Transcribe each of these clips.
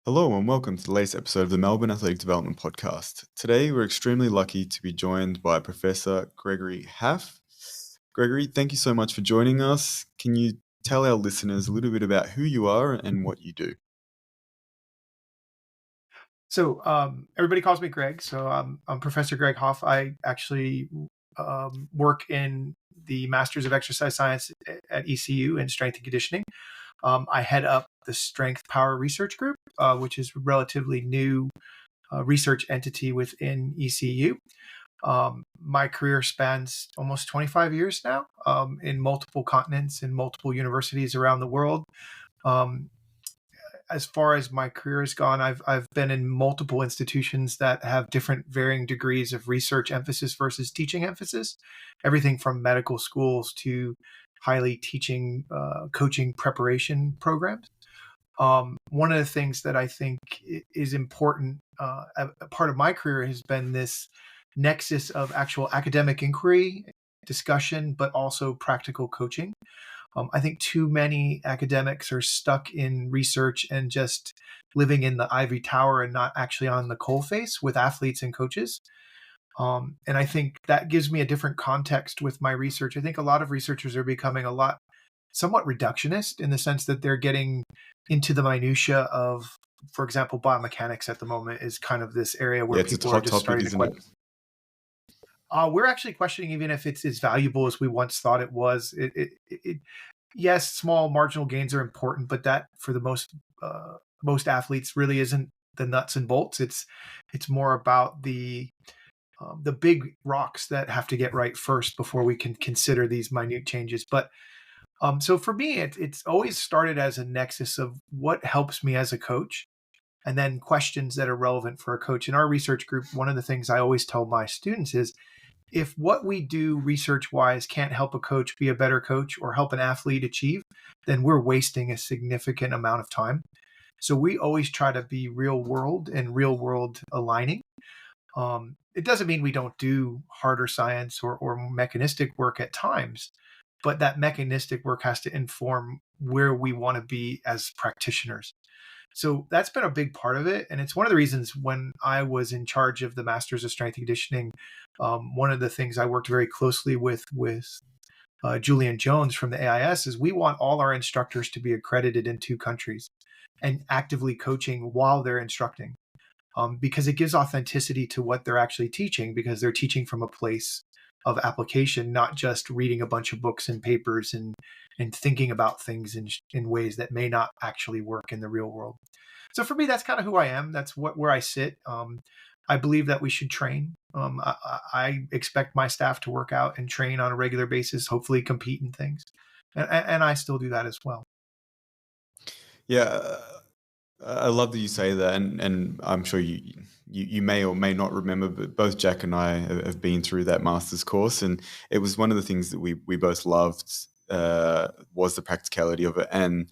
Hello and welcome to the latest episode of the Melbourne Athletic Development Podcast. Today we're extremely lucky to be joined by Professor Gregory Haff. Gregory, thank you so much for joining us. Can you tell our listeners a little bit about who you are and what you do? Everybody calls me Greg. I'm Professor Greg Haff. I actually work in the Masters of Exercise Science at ECU in strength and conditioning. I head up the Strength Power Research Group, which is a relatively new research entity within ECU. My career spans almost 25 years now in multiple continents, in multiple universities around the world. As far as my career has gone, I've been in multiple institutions that have different varying degrees of research emphasis versus teaching emphasis. Everything from medical schools to highly teaching, coaching preparation programs. One of the things that I think is important, a part of my career has been this nexus of actual academic inquiry, discussion, but also practical coaching. I think too many academics are stuck in research and just living in the ivory tower and not actually on the coalface with athletes and coaches. And I think that gives me a different context with my research. I think a lot of researchers are becoming somewhat reductionist in the sense that they're getting into the minutia of, for example, biomechanics at the moment is kind of this area where It's a people are hot just topic, starting to isn't question. it? We're actually questioning even if it's as valuable as we once thought it was. Yes, small marginal gains are important, but that for the most athletes really isn't the nuts and bolts. It's more about the big rocks that have to get right first before we can consider these minute changes. But so for me, it's always started as a nexus of what helps me as a coach, and then questions that are relevant for a coach. In our research group, one of the things I always tell my students is, if what we do research-wise can't help a coach be a better coach or help an athlete achieve, then we're wasting a significant amount of time. So we always try to be real world and real world aligning. It doesn't mean we don't do harder science or mechanistic work at times, but that mechanistic work has to inform where we want to be as practitioners. So that's been a big part of it. And it's one of the reasons when I was in charge of the Masters of Strength and Conditioning, one of the things I worked very closely with Julian Jones from the AIS is we want all our instructors to be accredited in 2 countries and actively coaching while they're instructing, because it gives authenticity to what they're actually teaching, because they're teaching from a place of application, not just reading a bunch of books and papers and thinking about things in ways that may not actually work in the real world. So for me, that's kind of who I am. That's where I sit. I believe that we should train. I expect my staff to work out and train on a regular basis, hopefully compete in things. And I still do that as well. Yeah, I love that you say that, and I'm sure you may or may not remember, but both Jack and I have been through that master's course, and it was one of the things that we both loved, was the practicality of it. And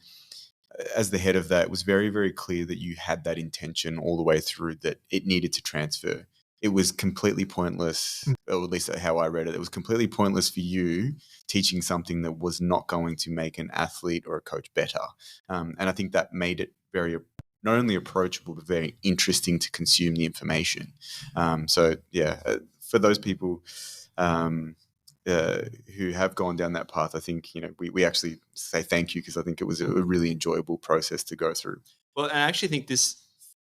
as the head of that, it was very, very clear that you had that intention all the way through, that it needed to transfer. It was completely pointless, or at least how I read it. It was completely pointless for you teaching something that was not going to make an athlete or a coach better. And I think that made it very, not only approachable, but very interesting to consume the information. For those people who have gone down that path, I think, we actually say thank you, because I think it was a really enjoyable process to go through. Well, I actually think this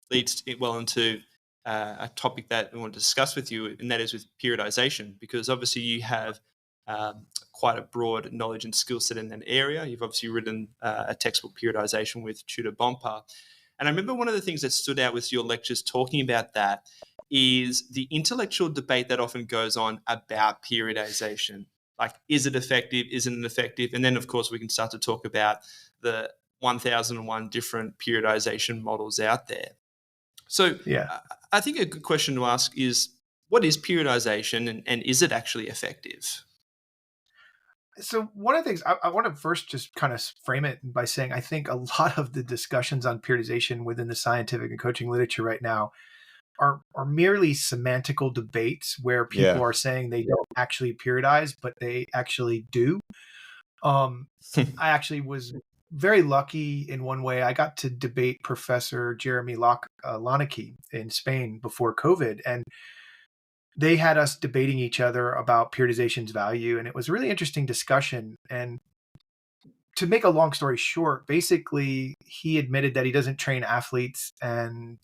leads well into a topic that I want to discuss with you, and that is with periodization, because obviously you have quite a broad knowledge and skill set in that area. You've obviously written a textbook, Periodization, with Tudor Bompa. And I remember one of the things that stood out with your lectures talking about that is the intellectual debate that often goes on about periodization. Like, is it effective? Isn't it effective? And then, of course, we can start to talk about the 1001 different periodization models out there. So Yeah. I think a good question to ask is, what is periodization, and is it actually effective? So one of the things I want to first just kind of frame it by saying, I think a lot of the discussions on periodization within the scientific and coaching literature right now are merely semantical debates where people are saying they don't actually periodize, but they actually do. I actually was very lucky in one way. I got to debate Professor Jeremy Laneke in Spain before COVID, and they had us debating each other about periodization's value, and it was a really interesting discussion. And to make a long story short, basically, he admitted that he doesn't train athletes, and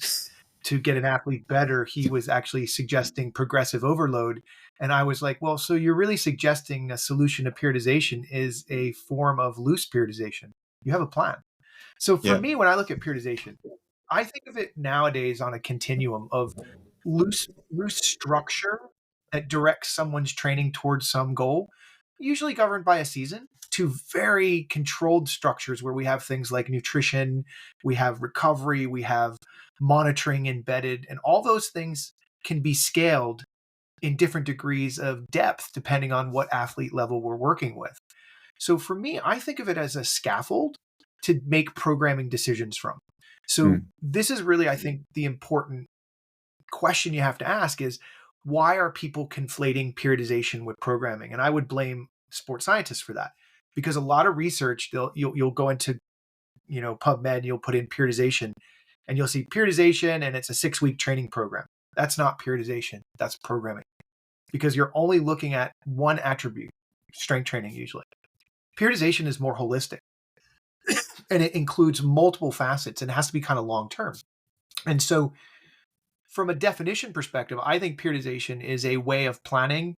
to get an athlete better, he was actually suggesting progressive overload. And I was like, well, so you're really suggesting a solution to periodization is a form of loose periodization. You have a plan. So for Yeah. me, when I look at periodization, I think of it nowadays on a continuum of loose structure that directs someone's training towards some goal, usually governed by a season, to very controlled structures where we have things like nutrition, we have recovery, we have monitoring embedded, and all those things can be scaled in different degrees of depth depending on what athlete level we're working with. So for me, I think of it as a scaffold to make programming decisions from. So this is really, I think, the important question you have to ask is, why are people conflating periodization with programming? And I would blame sports scientists for that, because a lot of research, you'll go into, PubMed, you'll put in periodization, and you'll see periodization, and it's a 6-week training program. That's not periodization. That's programming, because you're only looking at one attribute, strength training usually. Periodization is more holistic, and it includes multiple facets, and it has to be kind of long term. And so from a definition perspective, I think periodization is a way of planning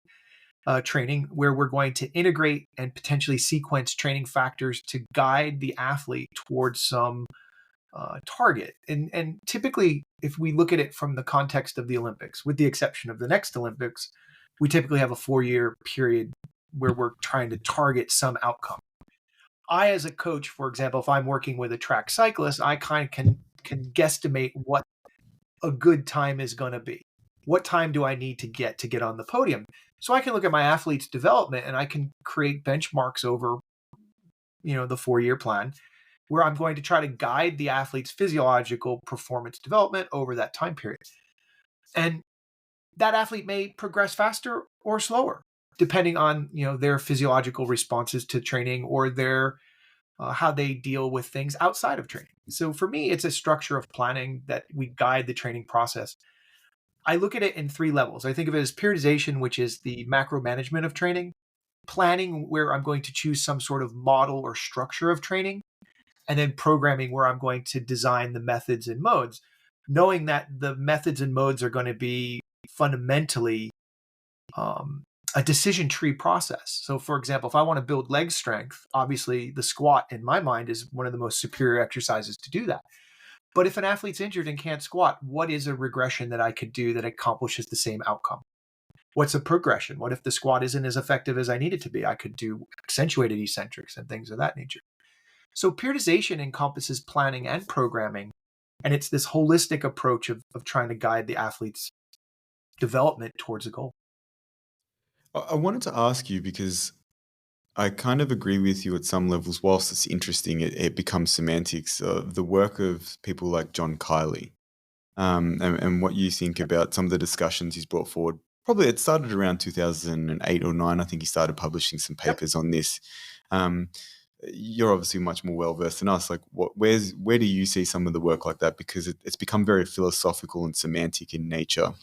training where we're going to integrate and potentially sequence training factors to guide the athlete towards some target. And typically, if we look at it from the context of the Olympics, with the exception of the next Olympics, we typically have a 4-year period where we're trying to target some outcome. I, as a coach, for example, if I'm working with a track cyclist, I kind of can guesstimate what a good time is going to be. What time do I need to get on the podium? So I can look at my athlete's development, and I can create benchmarks over, the 4-year plan, where I'm going to try to guide the athlete's physiological performance development over that time period. And that athlete may progress faster or slower, depending on, their physiological responses to training or their how they deal with things outside of training. So for me, it's a structure of planning that we guide the training process. I look at it in 3 levels. I think of it as periodization, which is the macro management of training, planning, where I'm going to choose some sort of model or structure of training, and then programming, where I'm going to design the methods and modes, knowing that the methods and modes are going to be fundamentally a decision tree process. So for example, if I want to build leg strength, obviously the squat in my mind is one of the most superior exercises to do that. But if an athlete's injured and can't squat, what is a regression that I could do that accomplishes the same outcome? What's a progression? What if the squat isn't as effective as I need it to be? I could do accentuated eccentrics and things of that nature. So periodization encompasses planning and programming, and it's this holistic approach of trying to guide the athlete's development towards a goal. I wanted to ask you, because I kind of agree with you at some levels. Whilst it's interesting, it becomes semantics. The work of people like John Kiley, and what you think about some of the discussions he's brought forward. Probably it started around 2008 or 9. I think he started publishing some papers on this. You're obviously much more well-versed than us. Like, where do you see some of the work like that? Because it's become very philosophical and semantic in nature.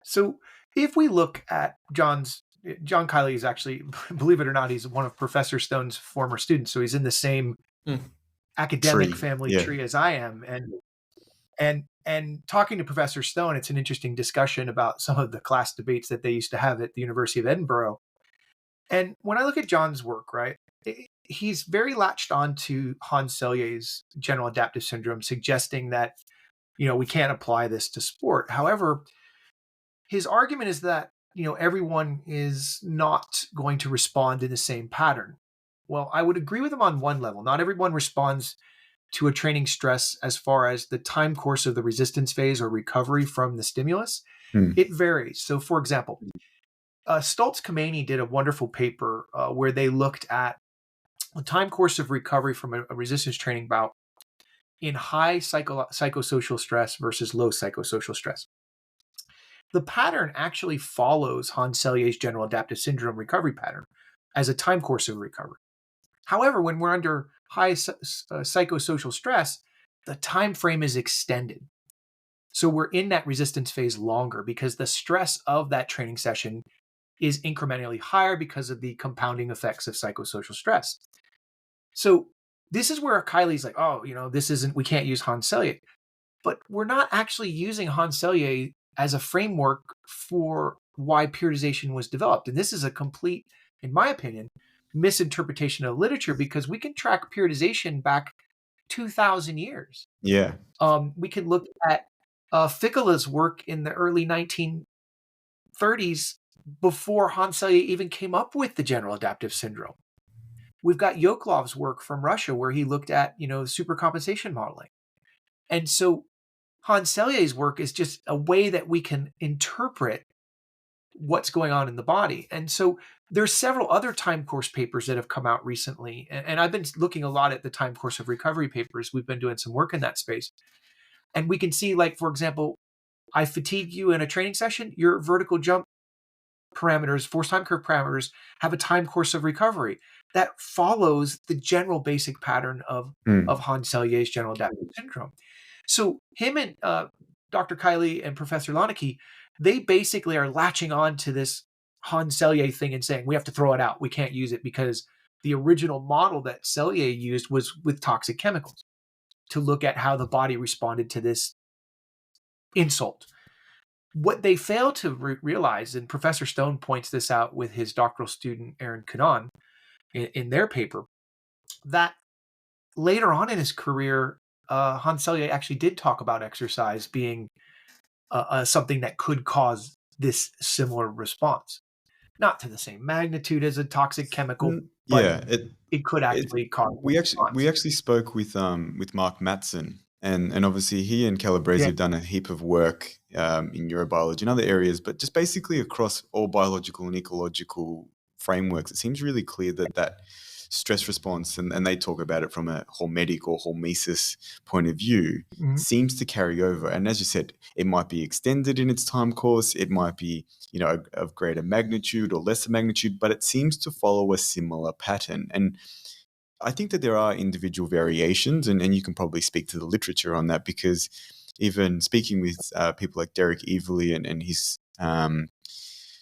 So if we look at John Kiley is actually, believe it or not, he's one of Professor Stone's former students. So he's in the same academic family tree as I am. And talking to Professor Stone, it's an interesting discussion about some of the class debates that they used to have at the University of Edinburgh. And when I look at John's work, right, he's very latched on to Hans Selye's general adaptive syndrome, suggesting that, we can't apply this to sport. However, his argument is that, everyone is not going to respond in the same pattern. Well, I would agree with him on one level. Not everyone responds to a training stress as far as the time course of the resistance phase or recovery from the stimulus. It varies. So, for example, Stoltz-Kameny did a wonderful paper where they looked at the time course of recovery from a resistance training bout in high psychosocial stress versus low psychosocial stress. The pattern actually follows Hans Selye's general adaptive syndrome recovery pattern as a time course of recovery. However, when we're under high psychosocial stress, the time frame is extended. So we're in that resistance phase longer because the stress of that training session is incrementally higher because of the compounding effects of psychosocial stress. So this is where Kylie's like, oh, we can't use Hans Selye. But we're not actually using Hans Selye as a framework for why periodization was developed. And this is a complete, in my opinion, misinterpretation of literature because we can track periodization back 2,000 years. Yeah. We can look at Fickela's work in the early 1930s before Hans Selye even came up with the general adaptive syndrome. We've got Yokelov's work from Russia where he looked at, supercompensation modeling. And so Hans Selye's work is just a way that we can interpret what's going on in the body. And so there's several other time course papers that have come out recently. And I've been looking a lot at the time course of recovery papers. We've been doing some work in that space. And we can see, like, for example, I fatigue you in a training session, your vertical jump parameters, force time curve parameters, have a time course of recovery that follows the general basic pattern of Hans Selye's general adaptive syndrome. So him and Dr. Kiley and Professor Lonneke, they basically are latching on to this Hans Selye thing and saying, we have to throw it out. We can't use it because the original model that Selye used was with toxic chemicals to look at how the body responded to this insult. What they fail to realize, and Professor Stone points this out with his doctoral student, Aaron Kanon, in their paper, that later on in his career, Hans Selye actually did talk about exercise being something that could cause this similar response. Not to the same magnitude as a toxic chemical, but it could actually cause. We actually spoke with Mark Mattson, and obviously he and Calabrese have done a heap of work in neurobiology and other areas, but just basically across all biological and ecological frameworks, it seems really clear that stress response, and they talk about it from a hormetic or hormesis point of view, seems to carry over. And as you said, it might be extended in its time course, it might be, of greater magnitude or lesser magnitude, but it seems to follow a similar pattern. And I think that there are individual variations, and you can probably speak to the literature on that, because even speaking with people like Derek Everly and his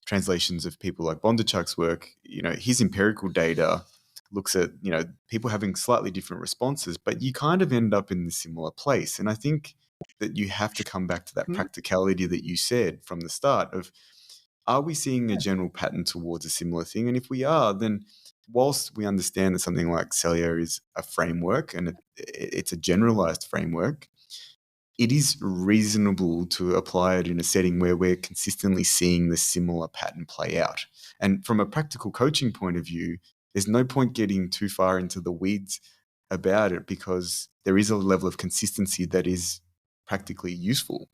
translations of people like Bondarchuk's work, his empirical data looks at, people having slightly different responses, but you kind of end up in a similar place. And I think that you have to come back to that practicality that you said from the start of, are we seeing a general pattern towards a similar thing? And if we are, then whilst we understand that something like Selye is a framework and it's a generalized framework, it is reasonable to apply it in a setting where we're consistently seeing the similar pattern play out. And from a practical coaching point of view, there's no point getting too far into the weeds about it, because there is a level of consistency that is practically useful.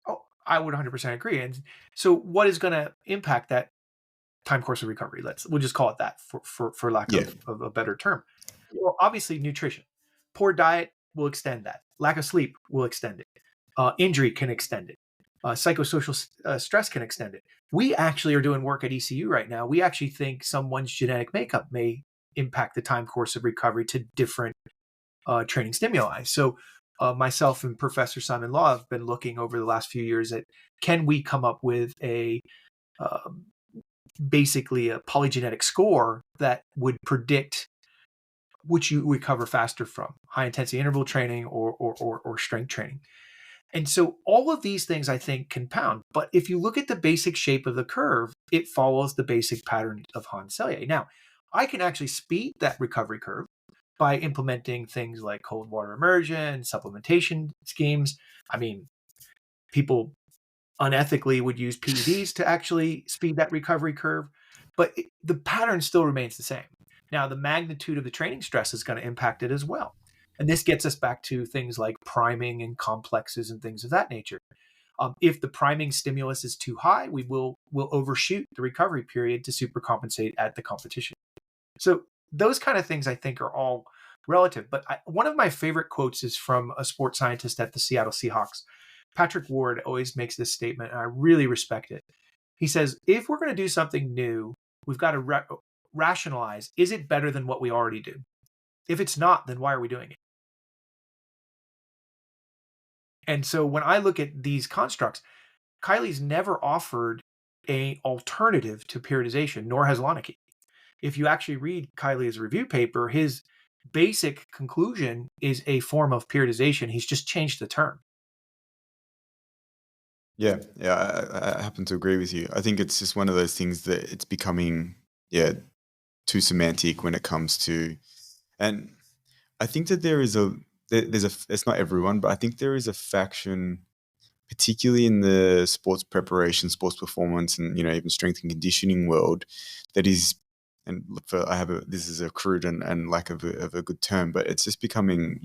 Oh, I would 100% agree. And so what is going to impact that time course of recovery? We'll just call it that for lack of a better term. Well, obviously nutrition. Poor diet will extend that. Lack of sleep will extend it. Injury can extend it. Psychosocial stress can extend it. We actually are doing work at ECU right now. We actually think someone's genetic makeup may impact the time course of recovery to different training stimuli. So myself and Professor Simon Law have been looking over the last few years at, can we come up with basically a polygenetic score that would predict which you recover faster from, high intensity interval training or strength training. And so all of these things I think compound. But if you look at the basic shape of the curve, it follows the basic pattern of Hans Selye. Now, I can actually speed that recovery curve by implementing things like cold water immersion, supplementation schemes. I mean, people unethically would use PEDs to actually speed that recovery curve, but the pattern still remains the same. Now, the magnitude of the training stress is going to impact it as well. And this gets us back to things like priming and complexes and things of that nature. If the priming stimulus is too high, we'll overshoot the recovery period to supercompensate at the competition. So those kind of things I think are all relative. But one of my favorite quotes is from a sports scientist at the Seattle Seahawks. Patrick Ward always makes this statement, and I really respect it. He says, if we're going to do something new, we've got to rationalize, is it better than what we already do? If it's not, then why are we doing it? And so when I look at these constructs, Kylie's never offered an alternative to periodization, nor has Lonneke. If you actually read Kylie's review paper, his basic conclusion is a form of periodization. He's just changed the term. Yeah, I happen to agree with you. I think it's just one of those things that it's becoming, too semantic when it comes to, and I think that it's not everyone, but I think there is a faction, particularly in the sports preparation, sports performance, and even strength and conditioning world, that is, and this is a crude and lack of a good term, but it's just becoming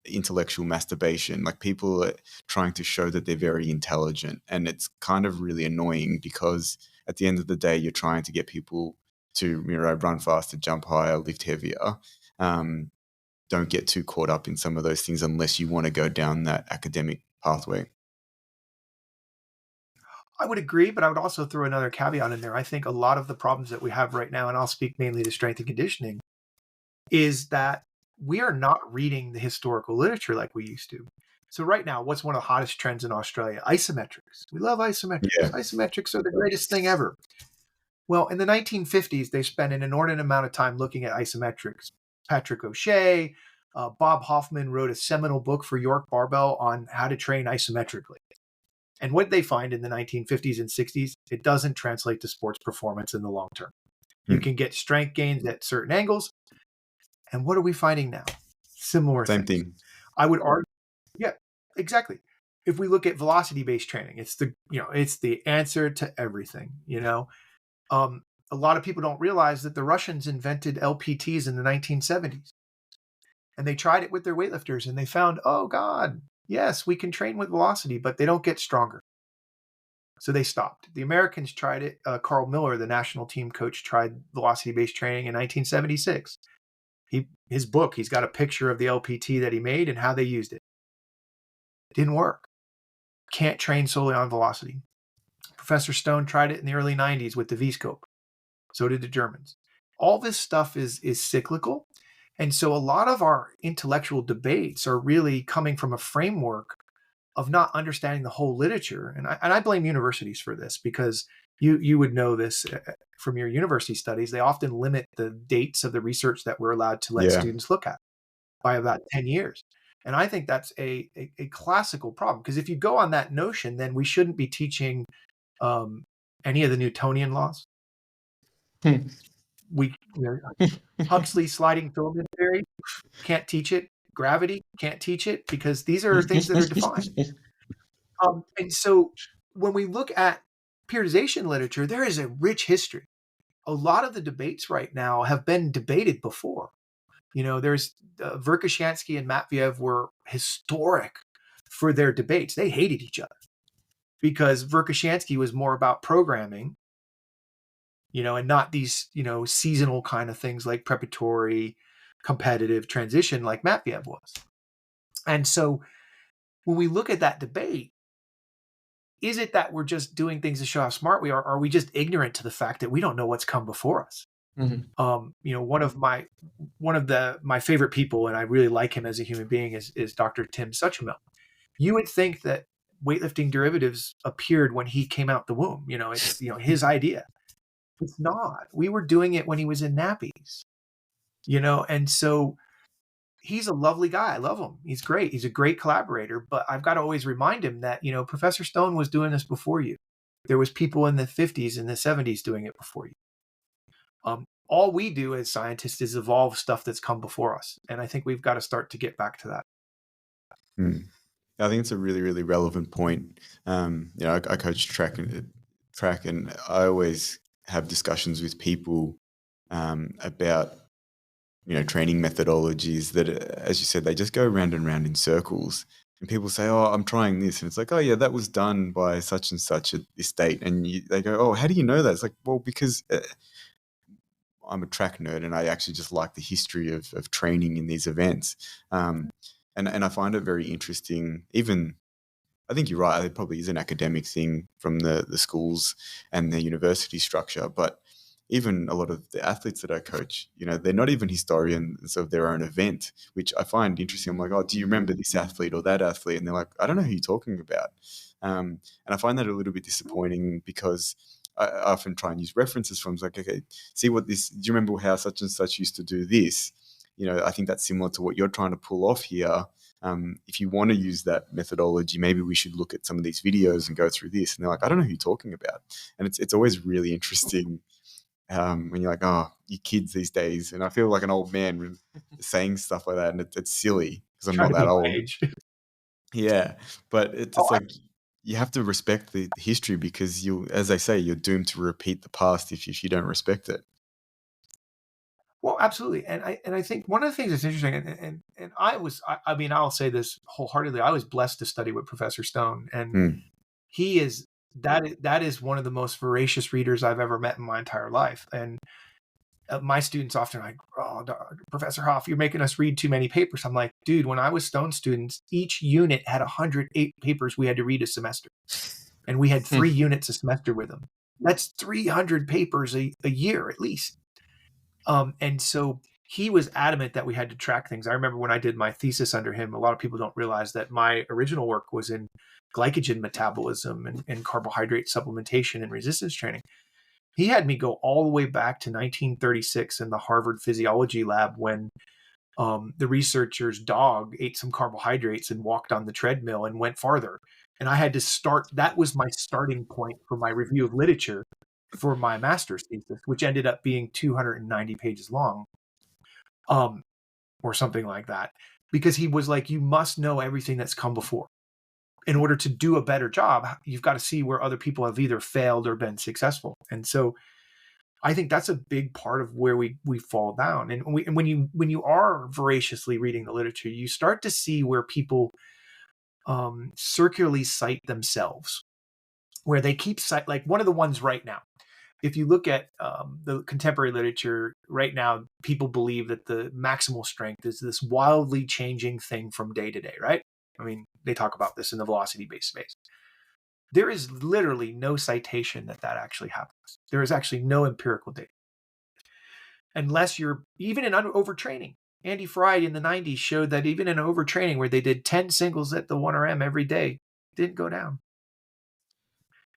intellectual masturbation. Like, people are trying to show that they're very intelligent, and it's kind of really annoying because at the end of the day, you're trying to get people to run faster, jump higher, lift heavier. Don't get too caught up in some of those things unless you want to go down that academic pathway. I would agree, but I would also throw another caveat in there. I think a lot of the problems that we have right now, and I'll speak mainly to strength and conditioning, is that we are not reading the historical literature like we used to. So right now, what's one of the hottest trends in Australia? Isometrics. We love isometrics. Yeah. Isometrics are the greatest thing ever. Well, in the 1950s, they spent an inordinate amount of time looking at isometrics. Patrick O'Shea, Bob Hoffman wrote a seminal book for York Barbell on how to train isometrically. And what they find in the 1950s and 60s, it doesn't translate to sports performance in the long term. You can get strength gains at certain angles. And what are we finding now? Similar Same things. thing. I would argue, yeah, exactly. If we look at velocity-based training, it's the answer to everything. A lot of people don't realize that the Russians invented LPTs in the 1970s. And they tried it with their weightlifters, and they found, oh God, yes, we can train with velocity, but they don't get stronger. So they stopped. The Americans tried it. Carl Miller, the national team coach, tried velocity-based training in 1976. His book, he's got a picture of the LPT that he made and how they used it. It didn't work. Can't train solely on velocity. Professor Stone tried it in the early 90s with the V-scope. So did the Germans. All this stuff is cyclical. And so a lot of our intellectual debates are really coming from a framework of not understanding the whole literature. And I blame universities for this, because you would know this from your university studies. They often limit the dates of the research that we're allowed to let students look at by about 10 years. And I think that's a classical problem, because if you go on that notion, then we shouldn't be teaching any of the Newtonian laws. Huxley's sliding filament theory, can't teach it. Gravity, can't teach it, because these are things that are defined. And so when we look at periodization literature, there is a rich history. A lot of the debates right now have been debated before. There's Verkhoshansky and Matveyev were historic for their debates. They hated each other because Verkhoshansky was more about programming, and not these, seasonal kind of things like preparatory, competitive, transition like Matveyev was. And so when we look at that debate, is it that we're just doing things to show how smart we are? Or are we just ignorant to the fact that we don't know what's come before us? One of my favorite people, and I really like him as a human being, is Dr. Tim Suchamel. You would think that weightlifting derivatives appeared when he came out the womb. It's his idea. It's not. We were doing it when he was in nappies. And so he's a lovely guy. I love him. He's great. He's a great collaborator, but I've got to always remind him that, Professor Stone was doing this before you. There was people in the 50s and the 70s doing it before you. All we do as scientists is evolve stuff that's come before us. And I think we've got to start to get back to that. I think it's a really, really relevant point. I coach track, and I always have discussions with people about training methodologies that, as you said, they just go round and round in circles. And people say, "Oh, I'm trying this," and it's like, "Oh yeah, that was done by such and such at this date." And they go, "Oh, how do you know that?" It's like, well, because I'm a track nerd, and I actually just like the history of training in these events. And I find it very interesting. Even, I think you're right, it probably is an academic thing from the schools and the university structure, but even a lot of the athletes that I coach, they're not even historians of their own event, which I find interesting. I'm like, oh, do you remember this athlete or that athlete? And they're like, I don't know who you're talking about. And I find that a little bit disappointing because I often try and use references from, like, okay, see what this, do you remember how such and such used to do this? I think that's similar to what you're trying to pull off here. If you want to use that methodology, maybe we should look at some of these videos and go through this. And they're like, I don't know who you're talking about. And it's always really interesting when you're like, oh, you kids these days. And I feel like an old man saying stuff like that. And it's silly because I'm Trying not to that beat my old. age. Yeah. But it's Oh, like you have to respect the history because as they say, you're doomed to repeat the past if you don't respect it. Well, absolutely, and I think one of the things that's interesting, and I mean, I'll say this wholeheartedly. I was blessed to study with Professor Stone, and Mm. he is that is one of the most voracious readers I've ever met in my entire life. And my students often are like, "Oh, Professor Haff, you're making us read too many papers." I'm like, dude, when I was Stone students, each unit had 108 papers we had to read a semester, and we had 3 units a semester with them. That's 300 papers a year at least. And so he was adamant that we had to track things. I remember when I did my thesis under him, a lot of people don't realize that my original work was in glycogen metabolism and carbohydrate supplementation and resistance training. He had me go all the way back to 1936 in the Harvard Physiology lab when the researcher's dog ate some carbohydrates and walked on the treadmill and went farther. And I had to start, that was my starting point for my review of literature for my master's thesis, which ended up being 290 pages long, or something like that, because he was like, you must know everything that's come before. In order to do a better job, you've got to see where other people have either failed or been successful. And so I think that's a big part of where we fall down. And when you are voraciously reading the literature, you start to see where people circularly cite themselves, where they keep like one of the ones right now. If you look at the contemporary literature right now, people believe that the maximal strength is this wildly changing thing from day to day, right? I mean, they talk about this in the velocity-based space. There is literally no citation that actually happens. There is actually no empirical data. Unless you're even in overtraining. Andy Fry in the 90s showed that even in overtraining where they did 10 singles at the 1RM every day, didn't go down.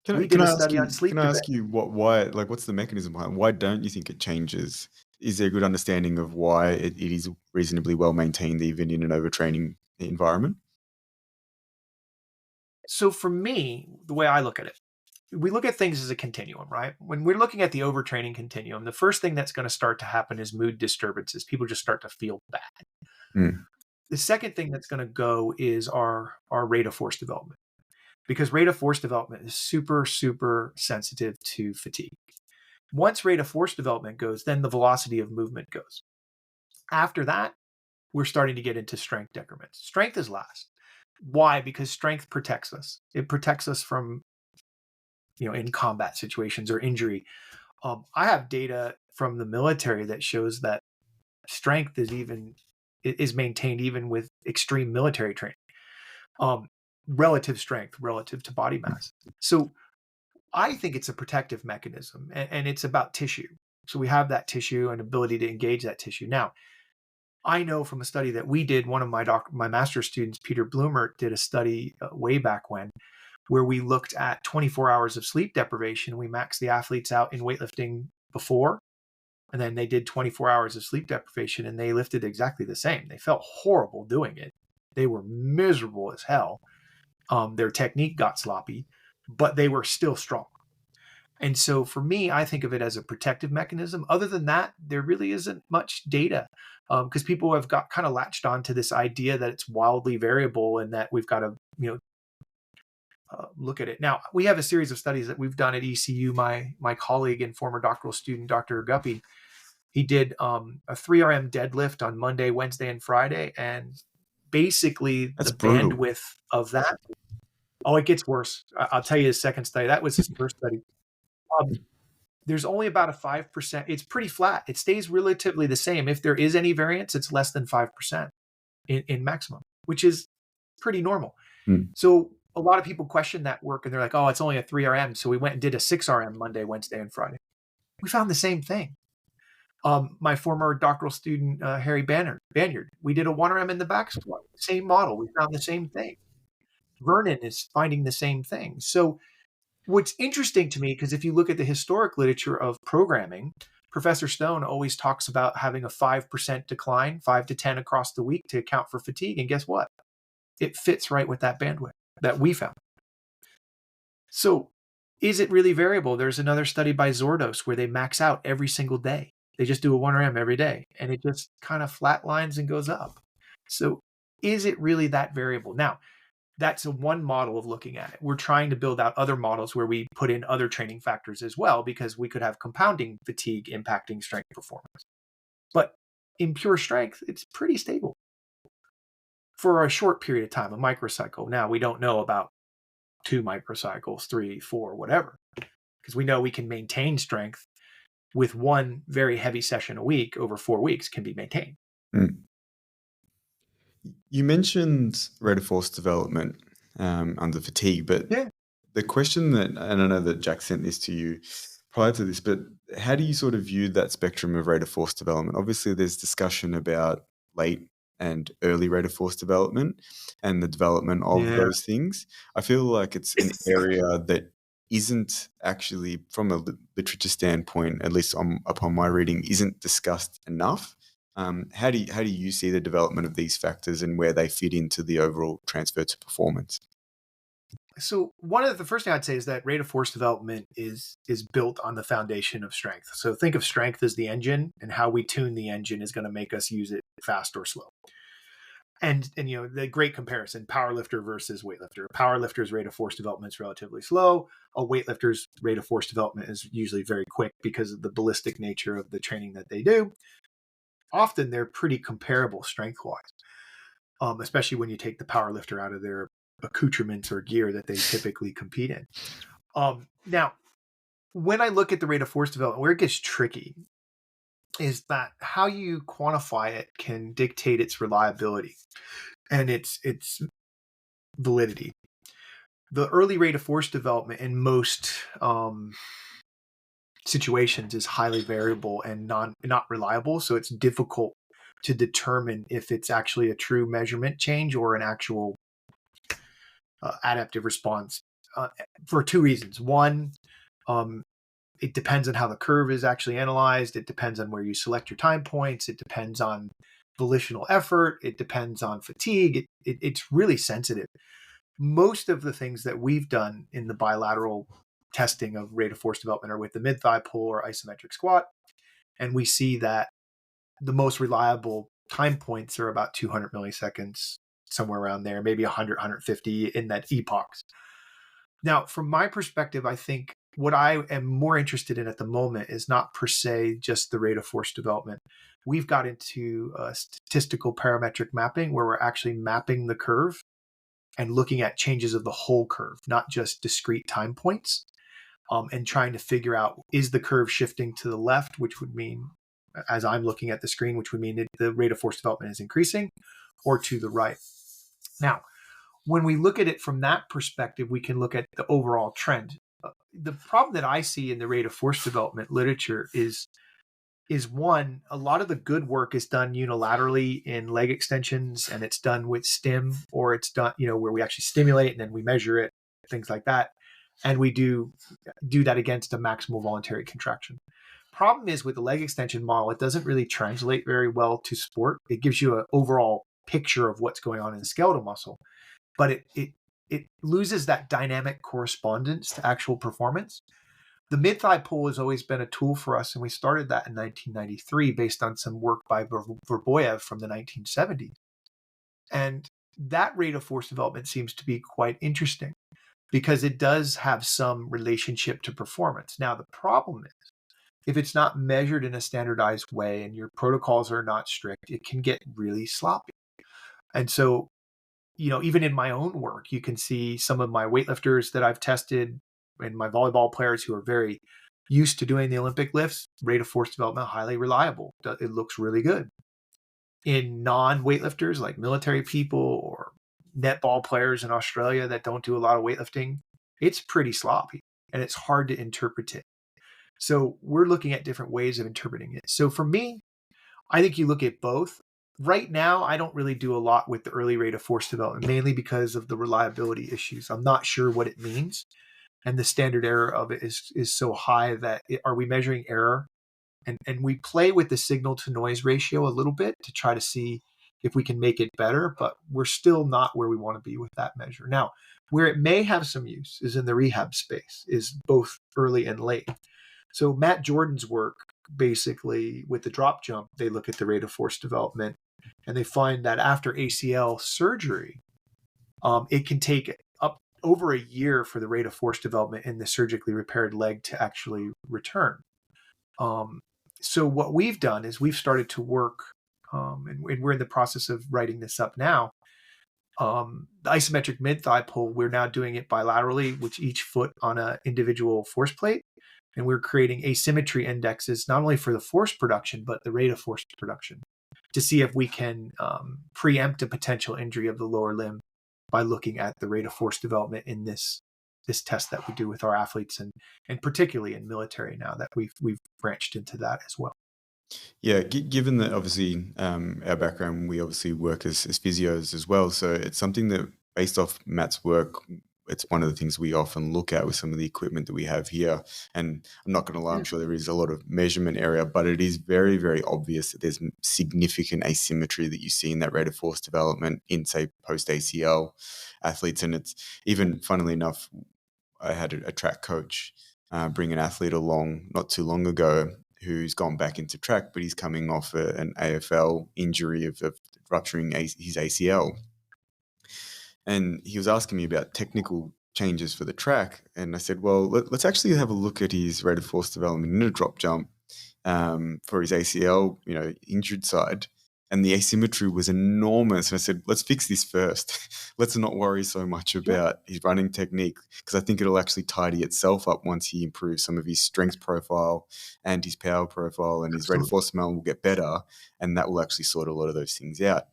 We did a study on sleep. Can I ask you why, like, what's the mechanism behind? Why don't you think it changes? Is there a good understanding of why it is reasonably well maintained even in an overtraining environment? So for me, the way I look at it, we look at things as a continuum, right? When we're looking at the overtraining continuum, the first thing that's going to start to happen is mood disturbances. People just start to feel bad. Mm. The second thing that's going to go is our rate of force development, because rate of force development is super, super sensitive to fatigue. Once rate of force development goes, then the velocity of movement goes. After that, we're starting to get into strength decrements. Strength is last. Why? Because strength protects us. It protects us from, in combat situations or injury. I have data from the military that shows that strength is maintained even with extreme military training. Relative strength relative to body mass. So I think it's a protective mechanism, and it's about tissue. So we have that tissue and ability to engage that tissue. Now, I know from a study that we did, one of my master's students, Peter Bloomert, did a study way back when, where we looked at 24 hours of sleep deprivation. We maxed the athletes out in weightlifting before, and then they did 24 hours of sleep deprivation, and they lifted exactly the same. They felt horrible doing it. They were miserable as hell. Their technique got sloppy, but they were still strong. And so for me, I think of it as a protective mechanism. Other than that, there really isn't much data, because people have got kind of latched on to this idea that it's wildly variable and that we've got to, look at it. Now, we have a series of studies that we've done at ECU. My colleague and former doctoral student, Dr. Guppy, he did a 3RM deadlift on Monday, Wednesday, and Friday. And basically That's the brutal. bandwidth of that, oh, it gets worse. I'll tell you his second study. That was his first study. There's only about a 5%. It's pretty flat. It stays relatively the same. If there is any variance, it's less than 5% in maximum, which is pretty normal. Mm. So a lot of people question that work and they're like, oh, it's only a 3RM. So we went and did a 6RM Monday, Wednesday, and Friday. We found the same thing. My former doctoral student, Harry Banyard, we did a 1RM in the back squat, same model. We found the same thing. Vernon is finding the same thing. So what's interesting to me, because if you look at the historic literature of programming, Professor Stone always talks about having a 5% decline, 5 to 10 across the week to account for fatigue. And guess what? It fits right with that bandwidth that we found. So is it really variable? There's another study by Zordos where they max out every single day. They just do a 1RM every day, and it just kind of flatlines and goes up. So is it really that variable? Now, that's one model of looking at it. We're trying to build out other models where we put in other training factors as well, because we could have compounding fatigue impacting strength performance. But in pure strength, it's pretty stable for a short period of time, a microcycle. Now, we don't know about 2 microcycles, 3, 4, whatever, because we know we can maintain strength with one very heavy session a week over 4 weeks can be maintained. Mm. You mentioned rate of force development under fatigue, but the question that, and I know that Jack sent this to you prior to this, but how do you sort of view that spectrum of rate of force development? Obviously, there's discussion about late and early rate of force development and the development of those things. I feel like it's an area that isn't actually, from a literature standpoint, at least upon my reading, isn't discussed enough. How do you see the development of these factors and where they fit into the overall transfer to performance? So the first thing I'd say is that rate of force development is built on the foundation of strength. So think of strength as the engine, and how we tune the engine is going to make us use it fast or slow. And the great comparison, powerlifter versus weightlifter. A powerlifter's rate of force development is relatively slow. A weightlifter's rate of force development is usually very quick because of the ballistic nature of the training that they do. Often they're pretty comparable strength-wise, especially when you take the powerlifter out of their accoutrements or gear that they typically compete in. Now, when I look at the rate of force development, where it gets tricky is that how you quantify it can dictate its reliability and its validity. The early rate of force development in most situations is highly variable and not reliable, so it's difficult to determine if it's actually a true measurement change or an actual adaptive response for 2 reasons. One, it depends on how the curve is actually analyzed. It depends on where you select your time points. It depends on volitional effort. It depends on fatigue. It's really sensitive. Most of the things that we've done in the bilateral testing of rate of force development are with the mid-thigh pull or isometric squat. And we see that the most reliable time points are about 200 milliseconds, somewhere around there, maybe 100, 150 in that epochs. Now, from my perspective, I think what I am more interested in at the moment is not per se just the rate of force development. We've got into statistical parametric mapping, where we're actually mapping the curve and looking at changes of the whole curve, not just discrete time points, and trying to figure out, is the curve shifting to the left, which would mean, as I'm looking at the screen, which would mean that the rate of force development is increasing, or to the right. Now, when we look at it from that perspective, we can look at the overall trend. The problem that I see in the rate of force development literature is one, a lot of the good work is done unilaterally in leg extensions, and it's done with stim, or it's done, where we actually stimulate and then we measure it, things like that. And we do that against a maximal voluntary contraction. Problem is, with the leg extension model, it doesn't really translate very well to sport. It gives you an overall picture of what's going on in the skeletal muscle, but it loses that dynamic correspondence to actual performance. The mid-thigh pull has always been a tool for us, and we started that in 1993 based on some work by Verboyev from the 1970s. And that rate of force development seems to be quite interesting because it does have some relationship to performance. Now, the problem is, if it's not measured in a standardized way and your protocols are not strict, it can get really sloppy. And so, even in my own work, you can see some of my weightlifters that I've tested and my volleyball players who are very used to doing the Olympic lifts, rate of force development, highly reliable. It looks really good. In non-weightlifters, like military people or netball players in Australia that don't do a lot of weightlifting, it's pretty sloppy and it's hard to interpret it. So we're looking at different ways of interpreting it. So for me, I think you look at both. Right now, I don't really do a lot with the early rate of force development, mainly because of the reliability issues. I'm not sure what it means. And the standard error of it is so high that are we measuring error? And we play with the signal to noise ratio a little bit to try to see if we can make it better, but we're still not where we want to be with that measure. Now, where it may have some use is in the rehab space, is both early and late. So Matt Jordan's work, basically with the drop jump, they look at the rate of force development, and they find that after ACL surgery, it can take up over a year for the rate of force development in the surgically repaired leg to actually return. So what we've done is we've started to work, and we're in the process of writing this up now. The isometric mid-thigh pull, we're now doing it bilaterally with each foot on an individual force plate. And we're creating asymmetry indexes, not only for the force production, but the rate of force production, to see if we can preempt a potential injury of the lower limb by looking at the rate of force development in this test that we do with our athletes, and particularly in military now that we've branched into that as well. Yeah, given that obviously our background, we obviously work as physios as well. So it's something that, based off Matt's work, it's one of the things we often look at with some of the equipment that we have here. And I'm not going to lie, I'm sure there is a lot of measurement area, but it is very, very obvious that there's significant asymmetry that you see in that rate of force development in, say, post-ACL athletes. And it's even, funnily enough, I had a track coach bring an athlete along not too long ago who's gone back into track, but he's coming off an AFL injury of rupturing his ACL. And he was asking me about technical changes for the track. And I said, well, let's actually have a look at his rate of force development in a drop jump for his ACL, injured side. And the asymmetry was enormous. And I said, let's fix this first. Let's not worry so much about his running technique, because I think it'll actually tidy itself up once he improves some of his strength profile and his power profile, and his rate of force development will get better. And that will actually sort a lot of those things out.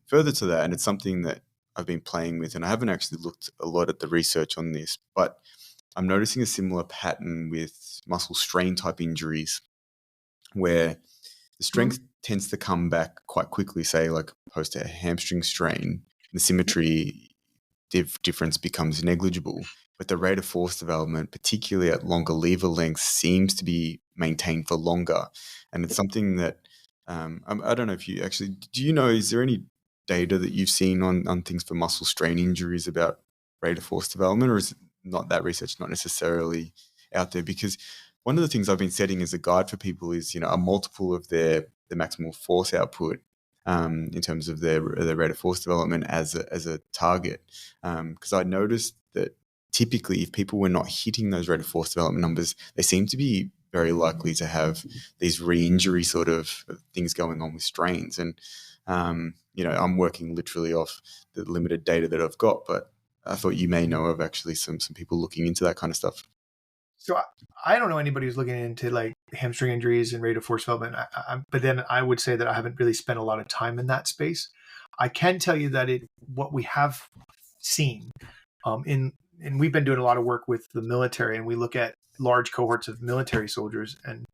Further to that, and it's something that I've been playing with, and I haven't actually looked a lot at the research on this, but I'm noticing a similar pattern with muscle strain type injuries, where the strength tends to come back quite quickly, say like post a hamstring strain, the symmetry difference becomes negligible, but the rate of force development, particularly at longer lever lengths, seems to be maintained for longer. And it's something that I don't know if you actually, do you know, is there any data that you've seen on things for muscle strain injuries about rate of force development, or is it not, that research not necessarily out there? Because one of the things I've been setting as a guide for people is, a multiple of the maximal force output in terms of their rate of force development as a target. Because I noticed that typically if people were not hitting those rate of force development numbers, they seem to be very likely to have these re-injury sort of things going on with strains. And, I'm working literally off the limited data that I've got, but I thought you may know of actually some people looking into that kind of stuff. So I don't know anybody who's looking into like hamstring injuries and rate of force development. But then I would say that I haven't really spent a lot of time in that space. I can tell you that what we have seen and we've been doing a lot of work with the military, and we look at large cohorts of military soldiers and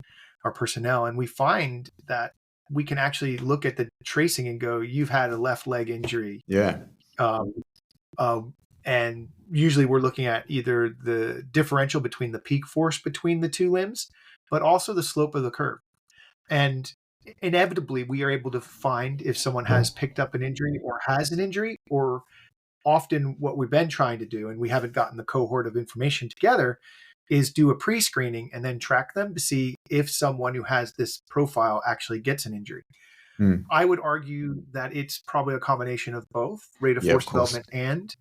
our personnel, and we find that we can actually look at the tracing and go, you've had a left leg injury. Yeah. And usually we're looking at either the differential between the peak force between the two limbs, but also the slope of the curve. And inevitably we are able to find if someone has picked up an injury or has an injury, or often what we've been trying to do, and we haven't gotten the cohort of information together, is do a pre-screening and then track them to see if someone who has this profile actually gets an injury. I would argue that it's probably a combination of both rate of force development and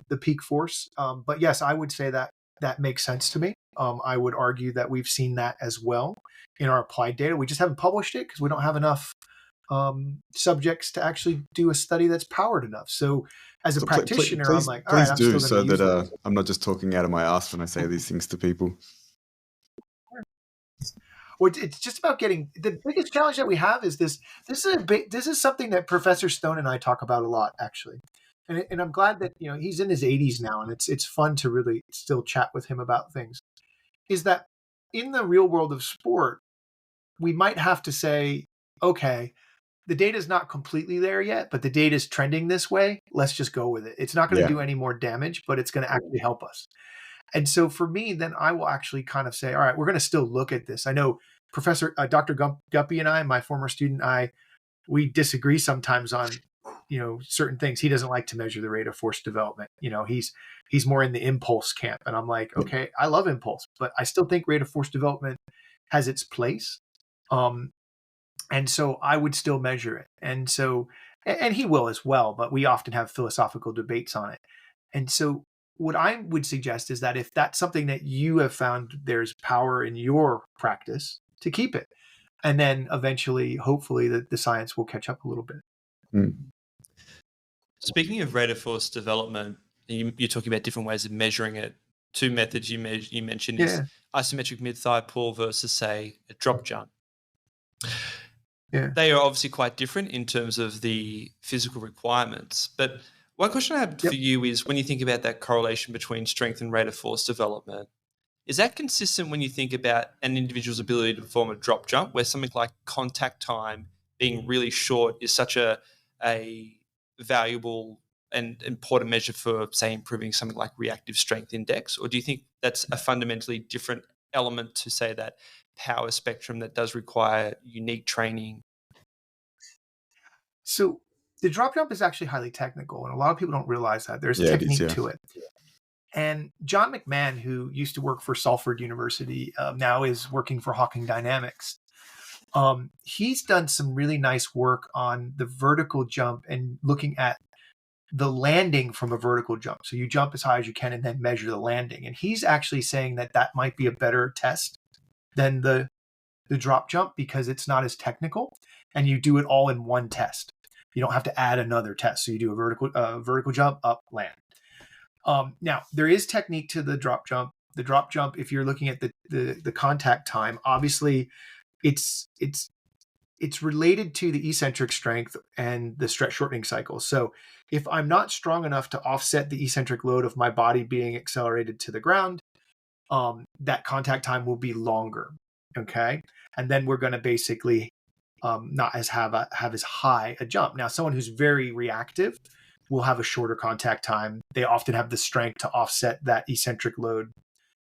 the peak force. But yes, I would say that makes sense to me. I would argue that we've seen that as well in our applied data. We just haven't published it because we don't have enough subjects to actually do a study that's powered enough. So as a practitioner, I'm like, all right, I'm still going to use it. I'm not just talking out of my ass when I say these things to people. Well, it's just about getting, the biggest challenge that we have is this. This is something that Professor Stone and I talk about a lot, actually. And I'm glad that, he's in his 80s now, and it's fun to really still chat with him about things. Is that in the real world of sport, we might have to say, okay, the data is not completely there yet, but the data is trending this way. Let's just go with it. It's not going to do any more damage, but it's going to actually help us. And so for me, then I will actually kind of say, all right, we're going to still look at this. I know Dr. Guppy and I, my former student, we disagree sometimes on, certain things. He doesn't like to measure the rate of force development. He's more in the impulse camp. And I'm like, okay, I love impulse, but I still think rate of force development has its place. And so I would still measure it. And so, and he will as well, but we often have philosophical debates on it. And so what I would suggest is that if that's something that you have found there's power in your practice, to keep it. And then eventually, hopefully, the science will catch up a little bit. Speaking of rate of force development, you're talking about different ways of measuring it. Two methods you mentioned is isometric mid-thigh pull versus, say, a drop jump. They are obviously quite different in terms of the physical requirements. But one question I have for you is, when you think about that correlation between strength and rate of force development, is that consistent when you think about an individual's ability to perform a drop jump, where something like contact time being really short is such a valuable and important measure for, say, improving something like reactive strength index? Or do you think that's a fundamentally different element to, say, that power spectrum that does require unique training? So the drop jump is actually highly technical, and a lot of people don't realize that. There's a technique to it. And John McMahon, who used to work for Salford University, now is working for Hawking Dynamics. He's done some really nice work on the vertical jump and looking at the landing from a vertical jump. So you jump as high as you can and then measure the landing. And he's actually saying that that might be a better test than the drop jump, because it's not as technical and you do it all in one test. You don't have to add another test. So you do a vertical jump, up, land. Now, there is technique to the drop jump. The drop jump, if you're looking at the contact time, obviously it's related to the eccentric strength and the stretch shortening cycle. So if I'm not strong enough to offset the eccentric load of my body being accelerated to the ground, that contact time will be longer. Okay. And then we're going to basically not have as high a jump. Now, someone who's very reactive will have a shorter contact time. They often have the strength to offset that eccentric load.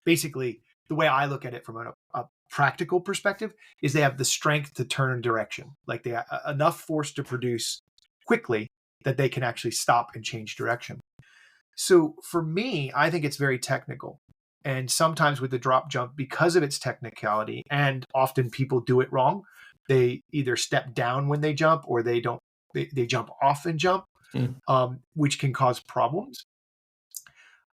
Basically, the way I look at it from a practical perspective is they have the strength to turn direction. Like they have enough force to produce quickly that they can actually stop and change direction. So for me, I think it's very technical. And sometimes with the drop jump, because of its technicality, and often people do it wrong, they either step down when they jump or they jump off and jump, which can cause problems.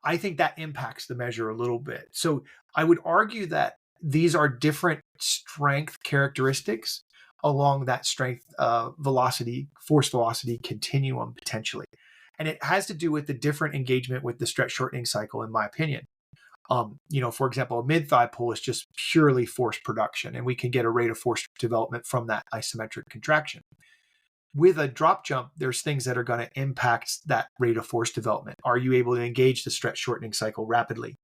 I think that impacts the measure a little bit. So I would argue that these are different strength characteristics along that strength force velocity continuum potentially. And it has to do with the different engagement with the stretch shortening cycle, in my opinion. For example, a mid-thigh pull is just purely force production, and we can get a rate of force development from that isometric contraction. With a drop jump, there's things that are going to impact that rate of force development. Are you able to engage the stretch shortening cycle rapidly?